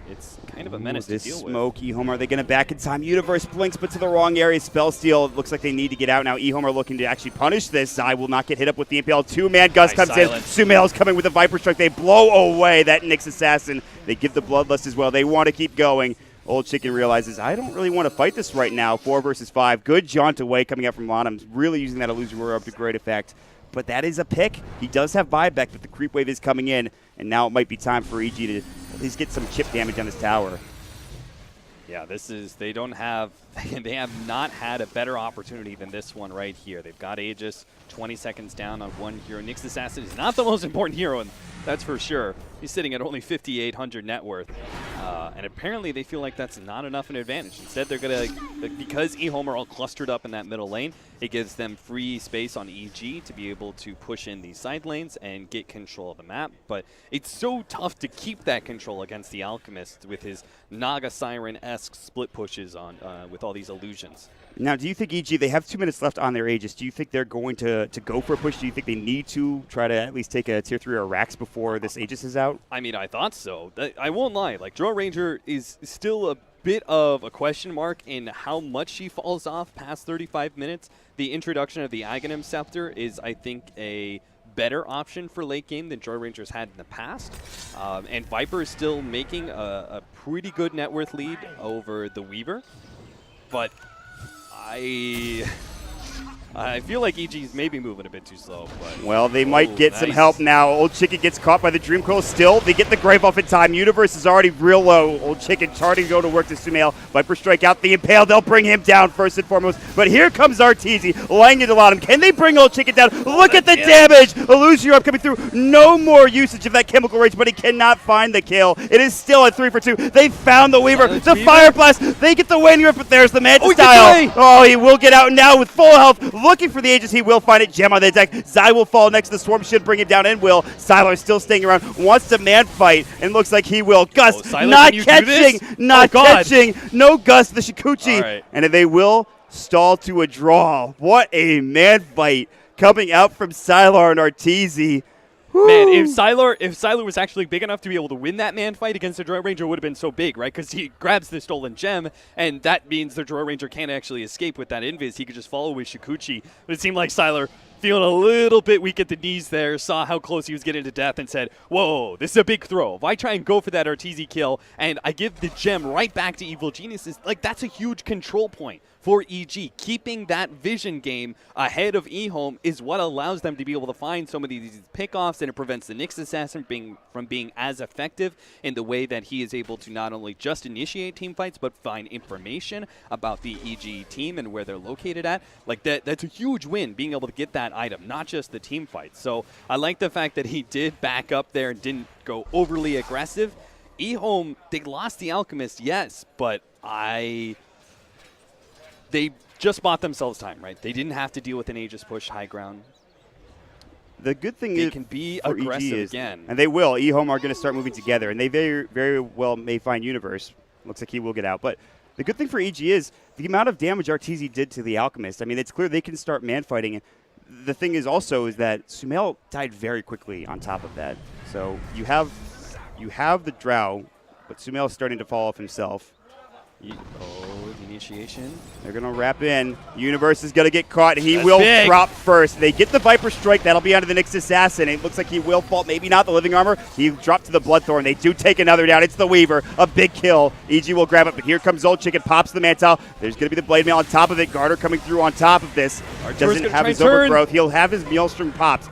it's kind of a menace to deal with. Smoke, Ehome, are they going to back in time? Universe blinks, but to the wrong area. Spell Steal, it looks like they need to get out now. Ehome are looking to actually punish this. Zai will not get hit up with the Impale. Two-man Gus comes in. Sumail's coming with a Viper Strike. They blow away that Nyx Assassin. They give the Bloodlust as well. They want to keep going. Old Chicken realizes, I don't really want to fight this right now. 4 versus 5. Good jaunt away coming out from Lanham. Really using that Illusion Roar up to great effect. But that is a pick. He does have buyback, but the creep wave is coming in. And now it might be time for EG to at least get some chip damage on his tower. Yeah, they have not had a better opportunity than this one right here. They've got Aegis, 20 seconds down on one hero. Nyx Assassin is not the most important hero, and that's for sure. He's sitting at only 5,800 net worth. And apparently they feel like that's not enough an advantage. Instead, they're going to, because Ehome are all clustered up in that middle lane, it gives them free space on EG to be able to push in these side lanes and get control of the map. But it's so tough to keep that control against the Alchemist with his Naga Siren-esque split pushes on with all these illusions. Now, do you think EG, they have 2 minutes left on their Aegis. Do you think they're going to go for a push? Do you think they need to try to at least take a tier 3 or Rax before this Aegis is out? I mean, I thought so. I won't lie. Like, Draw Ranger is still a bit of a question mark in how much she falls off past 35 minutes. The introduction of the Aghanim Scepter is, I think, a better option for late game than Joy Rangers had in the past. And Viper is still making a pretty good net worth lead over the Weaver. But I feel like EG's maybe moving a bit too slow. But well, they might get some help now. Old Chicken gets caught by the Dream Coil. Still, they get the Grave off in time. Universe is already real low. Old Chicken charting to go to work to Sumail. Viper Strike out the Impale. They'll bring him down first and foremost. But here comes Arteezy laying into Lanham. Can they bring Old Chicken down? Look at the damage. Illusion Orb coming through. No more usage of that Chemical Rage, but he cannot find the kill. It is still at 3 for 2. They found the Weaver. The Fire Blast. They get the Waning Rip, but there's the Manta Style. Oh, he will get out now with full health. Looking for the Aegis, he will find it. Gem on the deck. Zai will fall next to the Swarm, should bring it down, and will. Sylar still staying around, wants to man fight, and looks like he will. Gus not catching, catching. No Gus, the Shikuchi. Right. And they will stall to a draw. What a man fight coming out from Sylar and Arteezy. Man, if Sylar was actually big enough to be able to win that man fight against the Drow Ranger, it would have been so big, right? Because he grabs the stolen gem, and that means the Drow Ranger can't actually escape with that invis. He could just follow with Shikuchi. But it seemed like Sylar, feeling a little bit weak at the knees there, saw how close he was getting to death and said, whoa, this is a big throw. If I try and go for that Arteezy kill and I give the gem right back to Evil Geniuses, like that's a huge control point for EG. Keeping that vision game ahead of Ehome is what allows them to be able to find so many of these pickoffs, and it prevents the Nyx Assassin from being as effective in the way that he is able to not only just initiate team fights, but find information about the EG team and where they're located at. Like that's a huge win, being able to get that item, not just the team fights. So I like the fact that he did back up there and didn't go overly aggressive. Ehome, they lost the Alchemist, yes, but they just bought themselves time, right? They didn't have to deal with an Aegis push high ground. The good thing they is can be for aggressive EG is, again. and they will. Ehome are going to start moving together, and they very, very well may find Universe. Looks like he will get out. But the good thing for EG is the amount of damage Arteezy did to the Alchemist. I mean, it's clear they can start man fighting. The thing is also is that Sumail died very quickly on top of that. So you have the Drow, but Sumail is starting to fall off himself. The initiation. They're going to wrap in. Universe is going to get caught. He will drop first. They get the Viper Strike. That'll be onto the Nyx Assassin. It looks like he will fall. Maybe not the Living Armor. He dropped to the Bloodthorn. They do take another down. It's the Weaver. A big kill. EG will grab it, but here comes Old Chicken. Pops the Mantle. There's going to be the Blade Mail on top of it. Garter coming through on top of this. Doesn't have his overgrowth. He'll have his Maelstrom popped.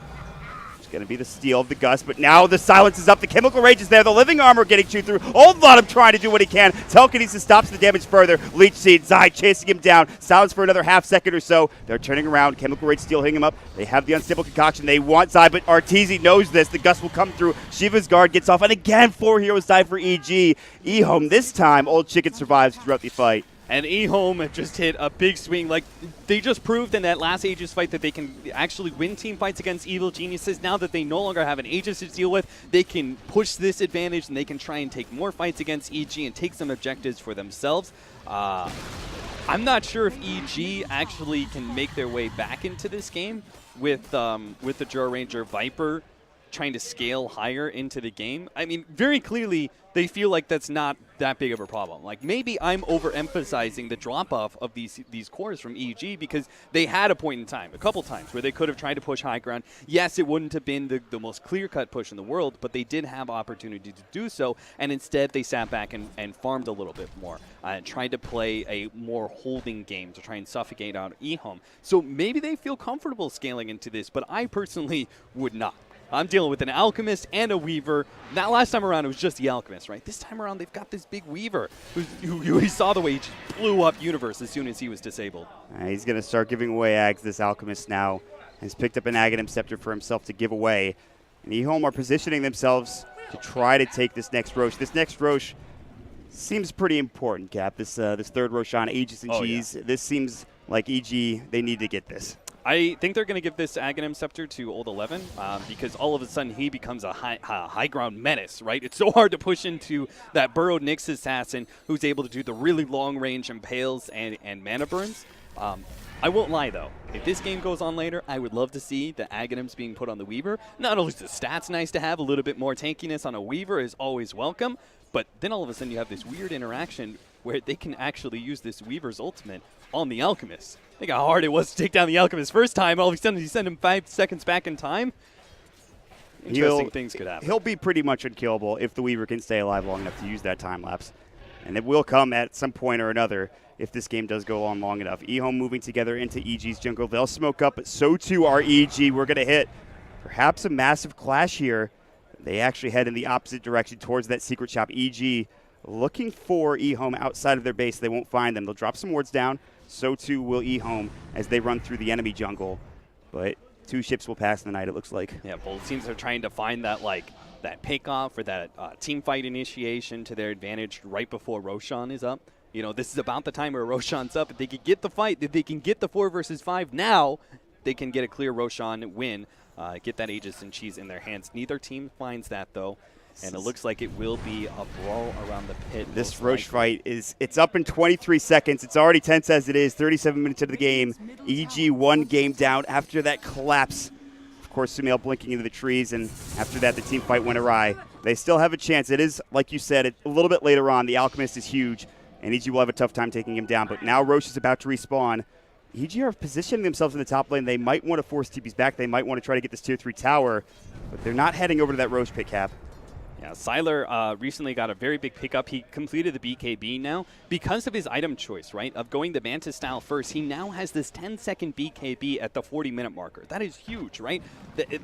Going to be the steal of the Gus, but now the silence is up. The Chemical Rage is there. The Living Armor getting chewed through. Old Lanham trying to do what he can. Telekinesis stops the damage further. Leech Seed, Zai chasing him down. Silence for another half second or so. They're turning around. Chemical Rage still hitting him up. They have the Unstable Concoction. They want Zai, but Arteezy knows this. The Gus will come through. Shiva's Guard gets off, and again, 4 heroes die for EG. Ehome, this time, Old Chicken survives throughout the fight. And Ehome just hit a big swing. Like, they just proved in that last Aegis fight that they can actually win team fights against Evil Geniuses. Now that they no longer have an Aegis to deal with, they can push this advantage and they can try and take more fights against EG and take some objectives for themselves. I'm not sure if EG actually can make their way back into this game with the Joe Ranger Viper trying to scale higher into the game. I mean, very clearly they feel like that's not that big of a problem. Like, maybe I'm overemphasizing the drop-off of these cores from EG because they had a point in time, a couple times, where they could have tried to push high ground. Yes, it wouldn't have been the most clear-cut push in the world, but they did have opportunity to do so, and instead they sat back and farmed a little bit more and tried to play a more holding game to try and suffocate out Ehome. So maybe they feel comfortable scaling into this, but I personally would not. I'm dealing with an Alchemist and a Weaver. That last time around, it was just the Alchemist, right? This time around, they've got this big Weaver who saw the way he just blew up Universe as soon as he was disabled. He's going to start giving away Ags. This Alchemist now has picked up an Aghanim Scepter for himself to give away. And Ehome are positioning themselves to try to take this next Rosh. This next Rosh seems pretty important, Cap. This third Rosh on Aegis and Cheese. Yeah. This seems like EG, they need to get this. I think they're going to give this Aghanim Scepter to Old 11 because all of a sudden he becomes a high ground menace, right? It's so hard to push into that burrowed Nyx assassin who's able to do the really long range impales and mana burns. I won't lie, though. If this game goes on later, I would love to see the Aghanims being put on the Weaver. Not only is the stats nice to have, a little bit more tankiness on a Weaver is always welcome, but then all of a sudden you have this weird interaction where they can actually use this Weaver's ultimate on the Alchemist. Think how hard it was to take down the Alchemist first time. All of a sudden, you send him 5 seconds back in time. Interesting things could happen. He'll be pretty much unkillable if the Weaver can stay alive long enough to use that time lapse. And it will come at some point or another if this game does go on long enough. Ehome moving together into EG's jungle. They'll smoke up, but so too are EG. We're going to hit perhaps a massive clash here. They actually head in the opposite direction towards that secret shop. EG looking for Ehome outside of their base. They won't find them. They'll drop some wards down. So too will Ehome as they run through the enemy jungle. But 2 ships will pass in the night, it looks like. Yeah, both teams are trying to find that that pick-off or that team fight initiation to their advantage right before Roshan is up. You know, this is about the time where Roshan's up. If they could get the fight, if they can get the 4 versus 5 now, they can get a clear Roshan win, get that Aegis and Cheese in their hands. Neither team finds that, though. And it looks like it will be a brawl around the pit. This Rosh fight it's up in 23 seconds. It's already tense as it is. 37 minutes into the game. EG 1 game down after that collapse. Of course, Sumail blinking into the trees, and after that, the team fight went awry. They still have a chance. It is, like you said, a little bit later on. The Alchemist is huge, and EG will have a tough time taking him down. But now Rosh is about to respawn. EG are positioning themselves in the top lane. They might want to force TPs back. They might want to try to get this tier 3 tower, but they're not heading over to that Rosh pit, Cap. Yeah, Sylar recently got a very big pickup. He completed the BKB now because of his item choice, right, of going the Mantis style first. He now has this 10-second BKB at the 40-minute marker. That is huge, right?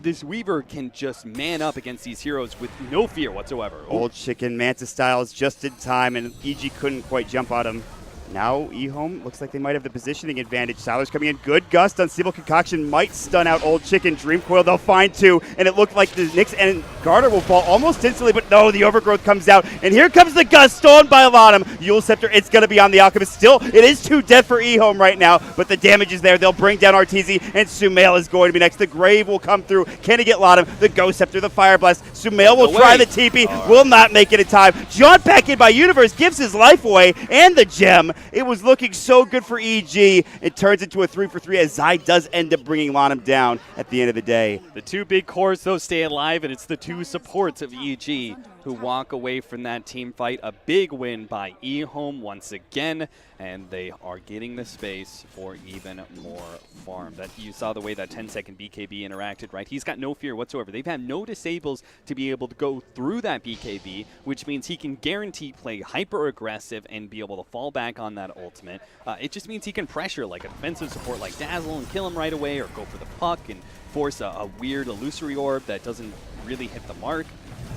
This Weaver can just man up against these heroes with no fear whatsoever. Old Chicken Mantis style is just in time, and EG couldn't quite jump on him. Now Ehome looks like they might have the positioning advantage. Sylar's coming in. Good gust. Unstable Concoction might stun out Old Chicken. Dream Coil, they'll find 2. And it looked like the Nyx and Garter will fall almost instantly, but no, the Overgrowth comes out. And here comes the gust, stolen by Aladdin. Eul Scepter, it's going to be on the Alchemist. Still, it is 2 death for Ehome right now, but the damage is there. They'll bring down Arteezy, and Sumail is going to be next. The Grave will come through. Can he get Laudum? The Ghost Scepter, the Fire Blast. Sumail will try the TP, will not make it in time. John back in by Universe, gives his life away, and the gem. It was looking so good for EG. It turns into a 3 for 3 as Zai does end up bringing Laudum down at the end of the day. The 2 big cores, though, stay alive, and it's the 2 supports of EG who walk away from that team fight. A big win by Ehome once again, and they are getting the space for even more farm. That you saw the way that 10-second BKB interacted, right? He's got no fear whatsoever. They've had no disables to be able to go through that BKB, which means he can guarantee play hyper-aggressive and be able to fall back on that ultimate. It just means he can pressure like a defensive support like Dazzle and kill him right away, or go for the puck and force a weird illusory orb that doesn't really hit the mark.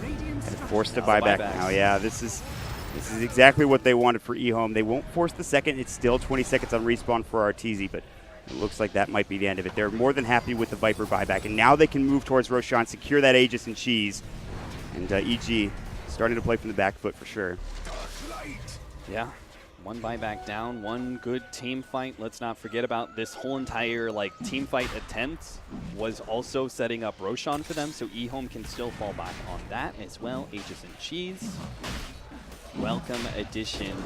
And forced to buy back now. Yeah, this is exactly what they wanted for Ehome. They won't force the second. It's still 20 seconds on respawn for Arteezy, but it looks like that might be the end of it. They're more than happy with the Viper buyback, and now they can move towards Roshan, secure that Aegis and Cheese. And EG starting to play from the back foot for sure. Yeah. 1 buyback down, 1 good team fight. Let's not forget about this whole entire team fight attempt was also setting up Roshan for them, so Ehome can still fall back on that as well. Aegis and Cheese. Welcome addition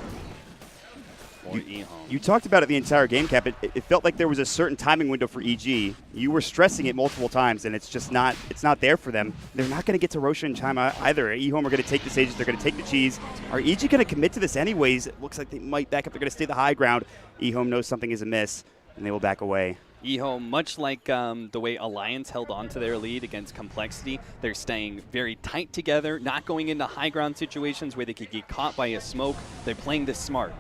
for Ehome. You talked about it the entire game, Cap. It felt like there was a certain timing window for EG. You were stressing it multiple times, and it's just not there for them. They're not going to get to Roshan in time either. Ehome are going to take the Sages. They're going to take the cheese. Are EG going to commit to this anyways? It looks like they might back up. They're going to stay the high ground. Ehome knows something is amiss, and they will back away. Ehome, much like the way Alliance held on to their lead against Complexity, they're staying very tight together, not going into high ground situations where they could get caught by a smoke. They're playing this smart.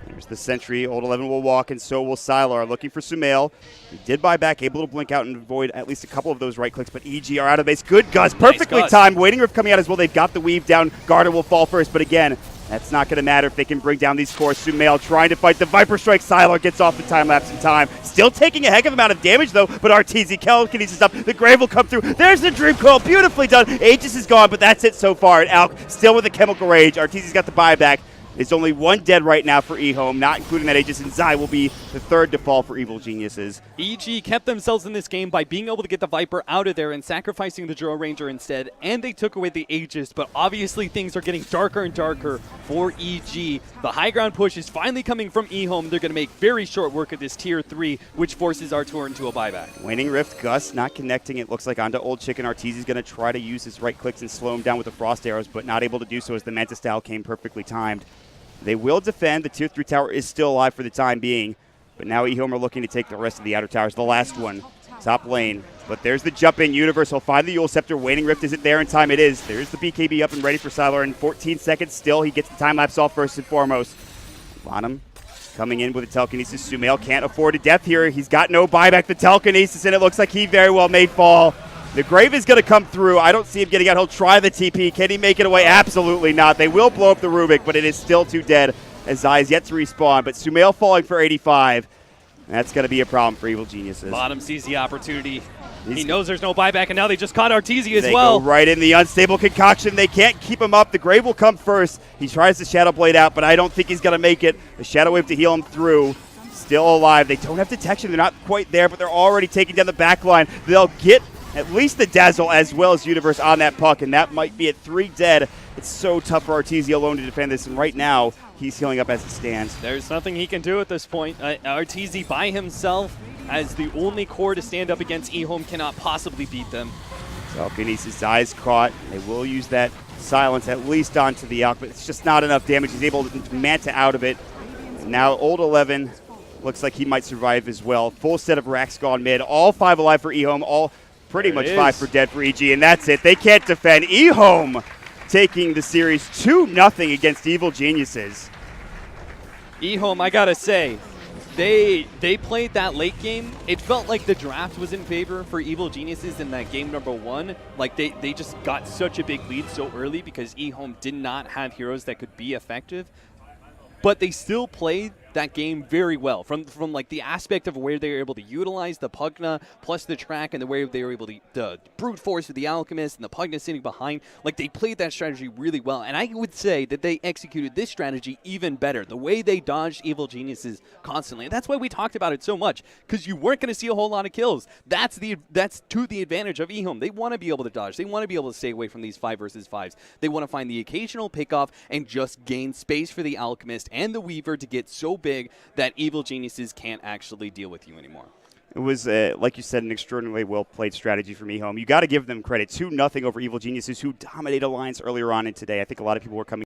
There's the sentry. Old 11 will walk, and so will Sylar. Looking for Sumail. He did buy back, able to blink out and avoid at least a couple of those right clicks, but EG are out of base. Good Gus, perfectly timed. Waiting Rift coming out as well. They've got the weave down. Garter will fall first, but again, that's not going to matter if they can bring down these cores. Sumail trying to fight the Viper Strike. Sylar gets off the time lapse in time. Still taking a heck of amount of damage, though, but RTZ telekinesis up. The Grave will come through. There's the Dream Coil. Beautifully done. Aegis is gone, but that's it so far. And Alk still with the Chemical Rage. RTZ's got the buyback. It's only one dead right now for Ehome, not including that Aegis, and Zai will be the third to fall for Evil Geniuses. EG kept themselves in this game by being able to get the Viper out of there and sacrificing the Drill Ranger instead, and they took away the Aegis, but obviously things are getting darker and darker for EG. The high ground push is finally coming from Ehome. They're going to make very short work of this Tier 3, which forces Artur into a buyback. Waning Rift, Gus not connecting, it looks like, onto Old Chicken. Arteezy's going to try to use his right clicks and slow him down with the Frost Arrows, but not able to do so as the Manta Style came perfectly timed. They will defend. The Tier 3 tower is still alive for the time being. But now Ehome are looking to take the rest of the outer towers. The last one, top lane. But there's the jump in. Universe will find the Yule Scepter. Waning Rift isn't there in time. It is. There's the BKB up and ready for Sylar in 14 seconds. Still, he gets the time lapse off first and foremost. Bonham coming in with a telekinesis. Sumail can't afford a death here. He's got no buyback. The telekinesis, and it looks like he very well may fall. The Grave is going to come through. I don't see him getting out. He'll try the TP. Can he make it away? Absolutely not. They will blow up the Rubik, but it is still too dead as Zai is yet to respawn. But Sumail falling for 85. That's going to be a problem for Evil Geniuses. Bottom sees the opportunity. He knows there's no buyback, and now they just caught Arteezy as they well. Go right in the unstable concoction. They can't keep him up. The Grave will come first. He tries the Shadow Blade out, but I don't think he's going to make it. The Shadow Wave to heal him through. Still alive. They don't have detection. They're not quite there, but they're already taking down the back line. They'll get at least the Dazzle as well as Universe on that puck, and that might be at 3 dead. It's so tough for Arteezy alone to defend this, and right now, he's healing up as it stands. There's nothing he can do at this point. Arteezy by himself, as the only core to stand up against Ehome, cannot possibly beat them. Telekinesis' eyes caught. They will use that silence at least onto the Alk, but it's just not enough damage. He's able to Manta out of it. And now Old 11 looks like he might survive as well. Full set of racks gone mid. All 5 alive for Ehome. All pretty much 5 for dead for EG, and that's it. They can't defend. Ehome taking the series 2-0 against Evil Geniuses. Ehome, I gotta say, they played that late game. It felt like the draft was in favor for Evil Geniuses in that game number 1. Like they just got such a big lead so early because Ehome did not have heroes that could be effective. But they still played that game very well from like the aspect of where they were able to utilize the Pugna plus the track and the way they were able to the brute force with the Alchemist and the Pugna sitting behind. Like they played that strategy really well, and I would say that they executed this strategy even better. The way they dodged Evil Geniuses constantly, and that's why we talked about it so much, because you weren't going to see a whole lot of kills. That's to the advantage of Ehome. They want to be able to dodge. They want to be able to stay away from these 5 versus 5s. They want to find the occasional pickoff and just gain space for the Alchemist and the Weaver to get so big that Evil Geniuses can't actually deal with you anymore. It was, like you said, an extraordinarily well-played strategy from Ehome. You got to give them credit. 2-0 over Evil Geniuses, who dominated Alliance earlier on in today. I think a lot of people were coming